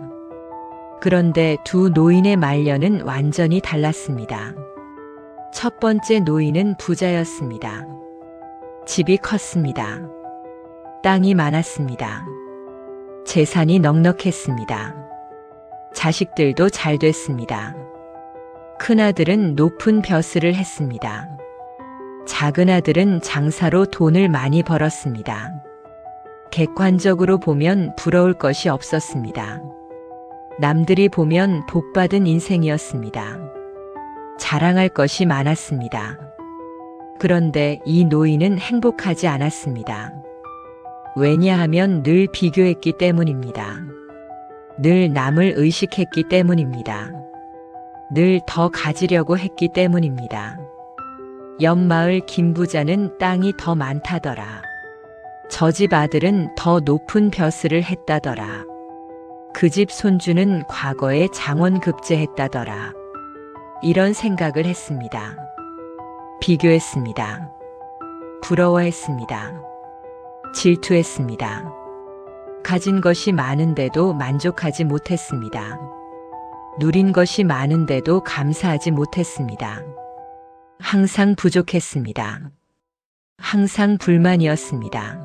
그런데 두 노인의 말년은 완전히 달랐습니다. 첫 번째 노인은 부자였습니다. 집이 컸습니다. 땅이 많았습니다. 재산이 넉넉했습니다. 자식들도 잘 됐습니다. 큰아들은 높은 벼슬을 했습니다. 작은 아들은 장사로 돈을 많이 벌었습니다. 객관적으로 보면 부러울 것이 없었습니다. 남들이 보면 복받은 인생이었습니다. 자랑할 것이 많았습니다. 그런데 이 노인은 행복하지 않았습니다. 왜냐하면 늘 비교했기 때문입니다. 늘 남을 의식했기 때문입니다. 늘 더 가지려고 했기 때문입니다. 옆 마을 김부자는 땅이 더 많다더라. 저 집 아들은 더 높은 벼슬을 했다더라. 그 집 손주는 과거에 장원급제했다더라. 이런 생각을 했습니다. 비교했습니다. 부러워했습니다. 질투했습니다. 가진 것이 많은데도 만족하지 못했습니다. 누린 것이 많은데도 감사하지 못했습니다. 항상 부족했습니다. 항상 불만이었습니다.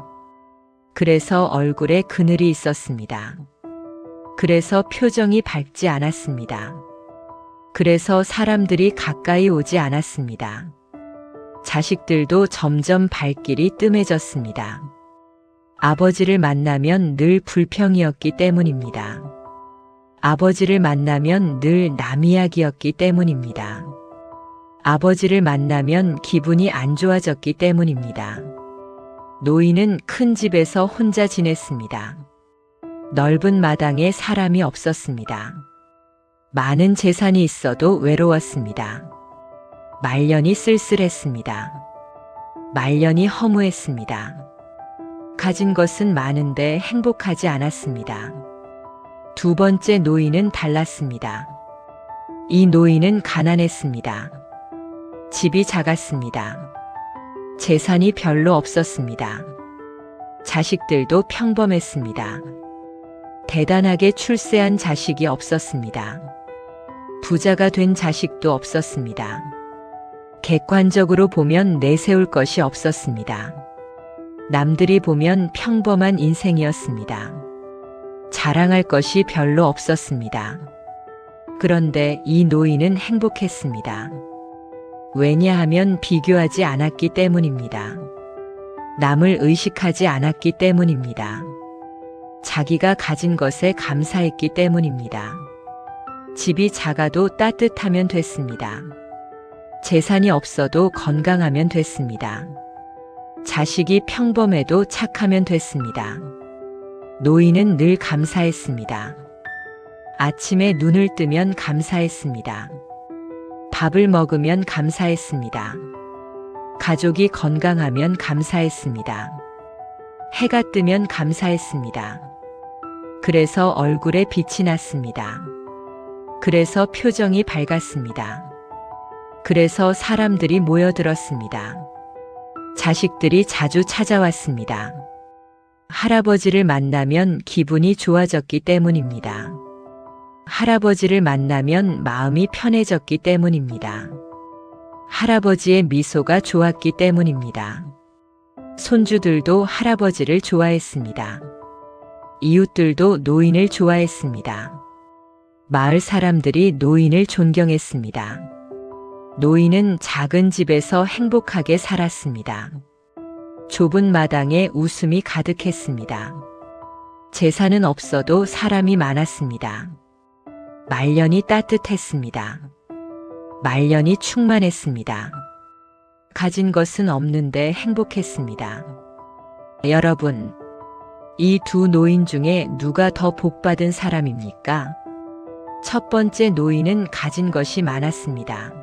그래서 얼굴에 그늘이 있었습니다. 그래서 표정이 밝지 않았습니다. 그래서 사람들이 가까이 오지 않았습니다. 자식들도 점점 발길이 뜸해졌습니다. 아버지를 만나면 늘 불평이었기 때문입니다. 아버지를 만나면 늘 남 이야기였기 때문입니다. 아버지를 만나면 기분이 안 좋아졌기 때문입니다. 노인은 큰 집에서 혼자 지냈습니다. 넓은 마당에 사람이 없었습니다. 많은 재산이 있어도 외로웠습니다. 말년이 쓸쓸했습니다. 말년이 허무했습니다. 가진 것은 많은데 행복하지 않았습니다. 두 번째 노인은 달랐습니다. 이 노인은 가난했습니다. 집이 작았습니다. 재산이 별로 없었습니다. 자식들도 평범했습니다. 대단하게 출세한 자식이 없었습니다. 부자가 된 자식도 없었습니다. 객관적으로 보면 내세울 것이 없었습니다. 남들이 보면 평범한 인생이었습니다. 자랑할 것이 별로 없었습니다. 그런데 이 노인은 행복했습니다. 왜냐하면 비교하지 않았기 때문입니다. 남을 의식하지 않았기 때문입니다. 자기가 가진 것에 감사했기 때문입니다. 집이 작아도 따뜻하면 됐습니다. 재산이 없어도 건강하면 됐습니다. 자식이 평범해도 착하면 됐습니다. 노인은 늘 감사했습니다. 아침에 눈을 뜨면 감사했습니다. 밥을 먹으면 감사했습니다. 가족이 건강하면 감사했습니다. 해가 뜨면 감사했습니다. 그래서 얼굴에 빛이 났습니다. 그래서 표정이 밝았습니다. 그래서 사람들이 모여들었습니다. 자식들이 자주 찾아왔습니다. 할아버지를 만나면 기분이 좋아졌기 때문입니다. 할아버지를 만나면 마음이 편해졌기 때문입니다. 할아버지의 미소가 좋았기 때문입니다. 손주들도 할아버지를 좋아했습니다. 이웃들도 노인을 좋아했습니다. 마을 사람들이 노인을 존경했습니다. 노인은 작은 집에서 행복하게 살았습니다. 좁은 마당에 웃음이 가득했습니다. 재산은 없어도 사람이 많았습니다. 말년이 따뜻했습니다. 말년이 충만했습니다. 가진 것은 없는데 행복했습니다. 여러분, 이 두 노인 중에 누가 더 복받은 사람입니까? 첫 번째 노인은 가진 것이 많았습니다.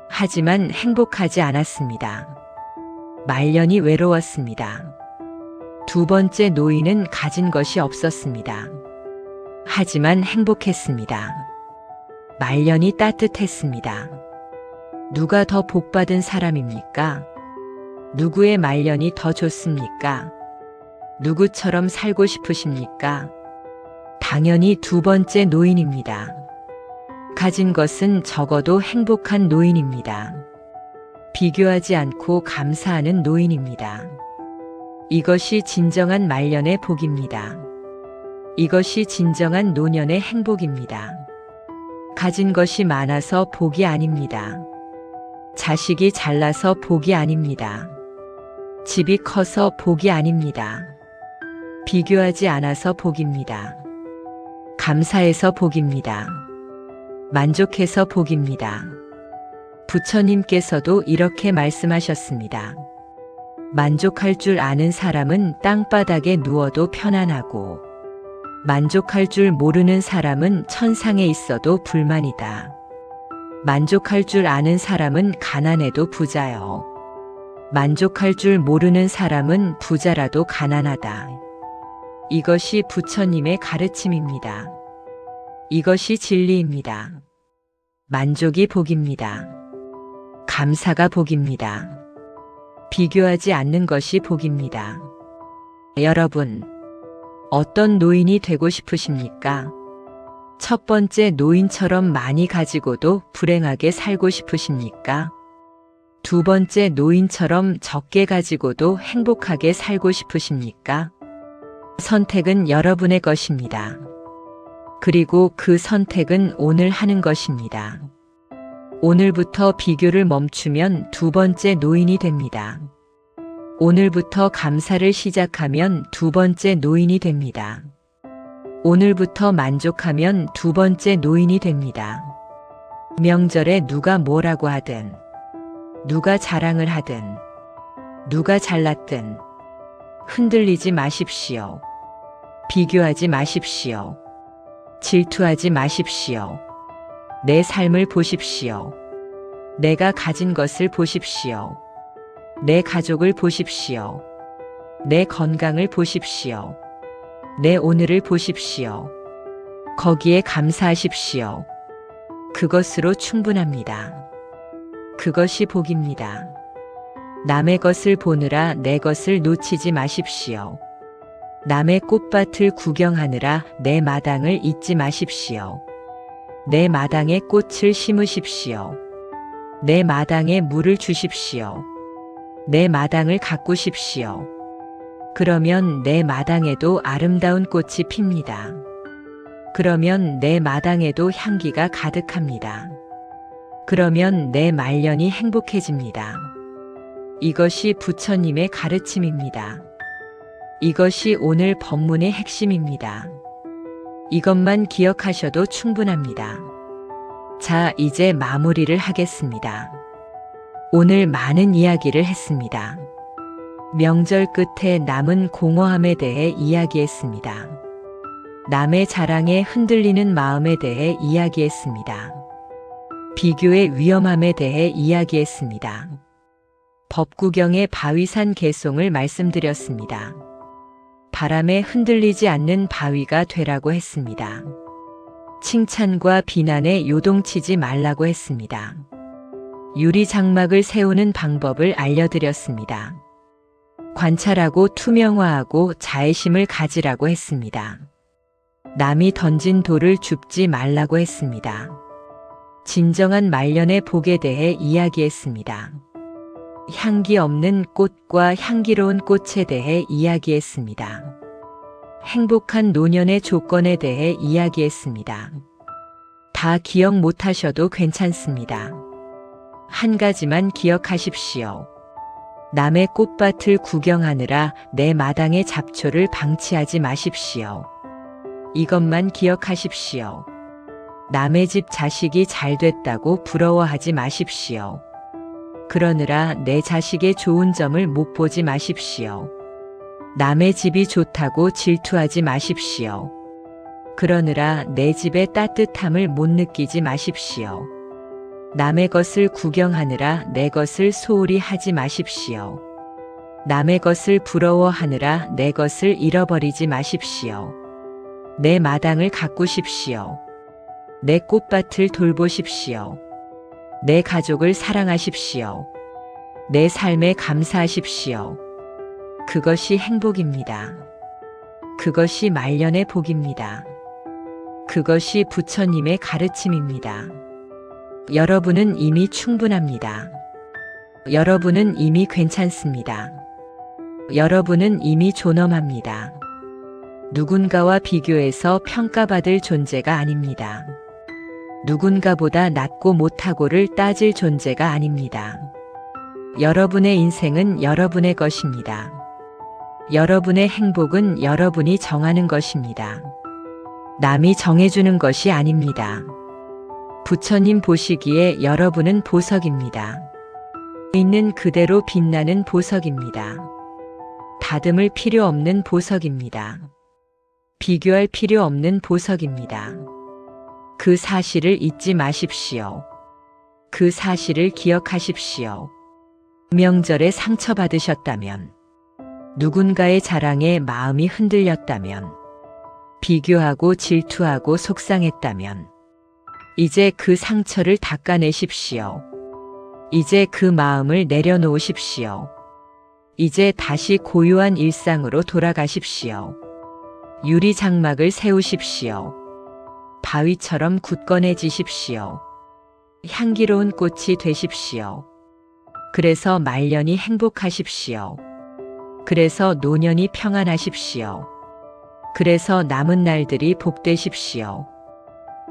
하지만 행복하지 않았습니다. 말년이 외로웠습니다. 두 번째 노인은 가진 것이 없었습니다. 하지만 행복했습니다. 말년이 따뜻했습니다. 누가 더 복받은 사람입니까? 누구의 말년이 더 좋습니까? 누구처럼 살고 싶으십니까? 당연히 두 번째 노인입니다. 가진 것은 적어도 행복한 노인입니다. 비교하지 않고 감사하는 노인입니다. 이것이 진정한 말년의 복입니다. 이것이 진정한 노년의 행복입니다. 가진 것이 많아서 복이 아닙니다. 자식이 잘나서 복이 아닙니다. 집이 커서 복이 아닙니다. 비교하지 않아서 복입니다. 감사해서 복입니다. 만족해서 복입니다. 부처님께서도 이렇게 말씀하셨습니다. 만족할 줄 아는 사람은 땅바닥에 누워도 편안하고, 만족할 줄 모르는 사람은 천상에 있어도 불만이다. 만족할 줄 아는 사람은 가난해도 부자요. 만족할 줄 모르는 사람은 부자라도 가난하다. 이것이 부처님의 가르침입니다. 이것이 진리입니다. 만족이 복입니다. 감사가 복입니다. 비교하지 않는 것이 복입니다. 여러분, 어떤 노인이 되고 싶으십니까? 첫 번째 노인처럼 많이 가지고도 불행하게 살고 싶으십니까? 두 번째 노인처럼 적게 가지고도 행복하게 살고 싶으십니까? 선택은 여러분의 것입니다. 그리고 그 선택은 오늘 하는 것입니다. 오늘부터 비교를 멈추면 두 번째 노인이 됩니다. 오늘부터 감사를 시작하면 두 번째 노인이 됩니다. 오늘부터 만족하면 두 번째 노인이 됩니다. 명절에 누가 뭐라고 하든, 누가 자랑을 하든, 누가 잘났든 흔들리지 마십시오. 비교하지 마십시오. 질투하지 마십시오. 내 삶을 보십시오. 내가 가진 것을 보십시오. 내 가족을 보십시오. 내 건강을 보십시오. 내 오늘을 보십시오. 거기에 감사하십시오. 그것으로 충분합니다. 그것이 복입니다. 남의 것을 보느라 내 것을 놓치지 마십시오. 남의 꽃밭을 구경하느라 내 마당을 잊지 마십시오. 내 마당에 꽃을 심으십시오. 내 마당에 물을 주십시오. 내 마당을 가꾸십시오. 그러면 내 마당에도 아름다운 꽃이 핍니다. 그러면 내 마당에도 향기가 가득합니다. 그러면 내 말년이 행복해집니다. 이것이 부처님의 가르침입니다. 이것이 오늘 법문의 핵심입니다. 이것만 기억하셔도 충분합니다. 자, 이제 마무리를 하겠습니다. 오늘 많은 이야기를 했습니다. 명절 끝에 남은 공허함에 대해 이야기했습니다. 남의 자랑에 흔들리는 마음에 대해 이야기했습니다. 비교의 위험함에 대해 이야기했습니다. 법구경의 바위산 개송을 말씀드렸습니다. 바람에 흔들리지 않는 바위가 되라고 했습니다. 칭찬과 비난에 요동치지 말라고 했습니다. 유리 장막을 세우는 방법을 알려드렸습니다. 관찰하고 투명화하고 자애심을 가지라고 했습니다. 남이 던진 돌을 줍지 말라고 했습니다. 진정한 말년의 복에 대해 이야기했습니다. 향기 없는 꽃과 향기로운 꽃에 대해 이야기했습니다. 행복한 노년의 조건에 대해 이야기했습니다. 다 기억 못하셔도 괜찮습니다. 한 가지만 기억하십시오. 남의 꽃밭을 구경하느라 내 마당의 잡초를 방치하지 마십시오. 이것만 기억하십시오. 남의 집 자식이 잘 됐다고 부러워하지 마십시오. 그러느라 내 자식의 좋은 점을 못 보지 마십시오. 남의 집이 좋다고 질투하지 마십시오. 그러느라 내 집의 따뜻함을 못 느끼지 마십시오. 남의 것을 구경하느라 내 것을 소홀히 하지 마십시오. 남의 것을 부러워하느라 내 것을 잃어버리지 마십시오. 내 마당을 가꾸십시오. 내 꽃밭을 돌보십시오. 내 가족을 사랑하십시오. 내 삶에 감사하십시오. 그것이 행복입니다. 그것이 말년의 복입니다. 그것이 부처님의 가르침입니다. 여러분은 이미 충분합니다. 여러분은 이미 괜찮습니다. 여러분은 이미 존엄합니다. 누군가와 비교해서 평가받을 존재가 아닙니다. 누군가보다 낫고 못하고를 따질 존재가 아닙니다. 여러분의 인생은 여러분의 것입니다. 여러분의 행복은 여러분이 정하는 것입니다. 남이 정해주는 것이 아닙니다. 부처님 보시기에 여러분은 보석입니다. 있는 그대로 빛나는 보석입니다. 다듬을 필요 없는 보석입니다. 비교할 필요 없는 보석입니다. 그 사실을 잊지 마십시오. 그 사실을 기억하십시오. 명절에 상처받으셨다면, 누군가의 자랑에 마음이 흔들렸다면, 비교하고 질투하고 속상했다면, 이제 그 상처를 닦아내십시오. 이제 그 마음을 내려놓으십시오. 이제 다시 고요한 일상으로 돌아가십시오. 유리 장막을 세우십시오. 바위처럼 굳건해지십시오. 향기로운 꽃이 되십시오. 그래서 말년이 행복하십시오. 그래서 노년이 평안하십시오. 그래서 남은 날들이 복되십시오.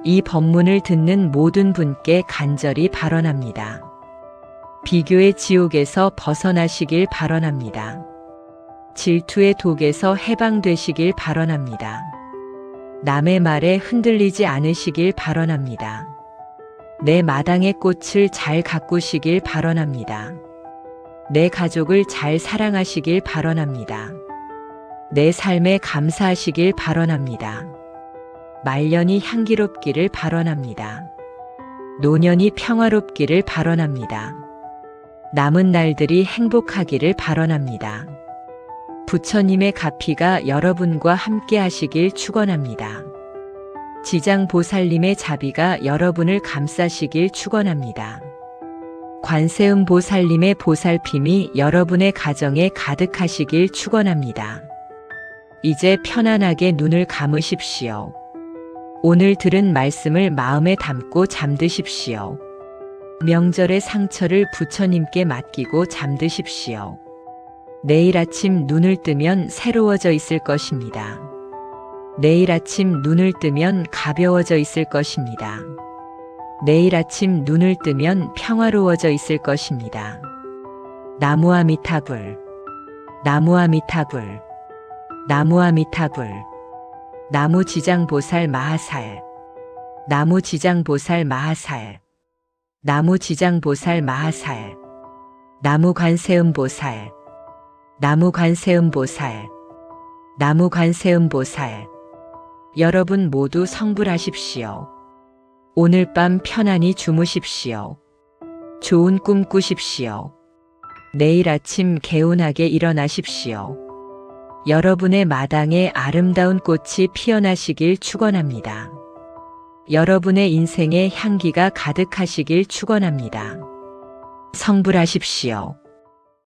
이 법문을 듣는 모든 분께 간절히 발언합니다. 비교의 지옥에서 벗어나시길 발언합니다. 질투의 독에서 해방되시길 발언합니다. 남의 말에 흔들리지 않으시길 발언합니다. 내 마당의 꽃을 잘 가꾸시길 발언합니다. 내 가족을 잘 사랑하시길 발언합니다. 내 삶에 감사하시길 발언합니다. 말년이 향기롭기를 발언합니다. 노년이 평화롭기를 발언합니다. 남은 날들이 행복하기를 발언합니다. 부처님의 가피가 여러분과 함께 하시길 축원합니다. 지장보살님의 자비가 여러분을 감싸시길 축원합니다. 관세음보살님의 보살핌이 여러분의 가정에 가득하시길 축원합니다. 이제 편안하게 눈을 감으십시오. 오늘 들은 말씀을 마음에 담고 잠드십시오. 명절의 상처를 부처님께 맡기고 잠드십시오. 내일 아침 눈을 뜨면 새로워져 있을 것입니다. 내일 아침 눈을 뜨면 가벼워져 있을 것입니다. 내일 아침 눈을 뜨면 평화로워져 있을 것입니다. 나무아미타불, 나무아미타불, 나무아미타불. 나무지장보살 마하살, 나무지장보살 마하살, 나무지장보살 마하살, 나무관세음보살, 나무관세음보살, 나무관세음보살, 여러분 모두 성불하십시오. 오늘 밤 편안히 주무십시오. 좋은 꿈 꾸십시오. 내일 아침 개운하게 일어나십시오. 여러분의 마당에 아름다운 꽃이 피어나시길 축원합니다. 여러분의 인생에 향기가 가득하시길 축원합니다. 성불하십시오.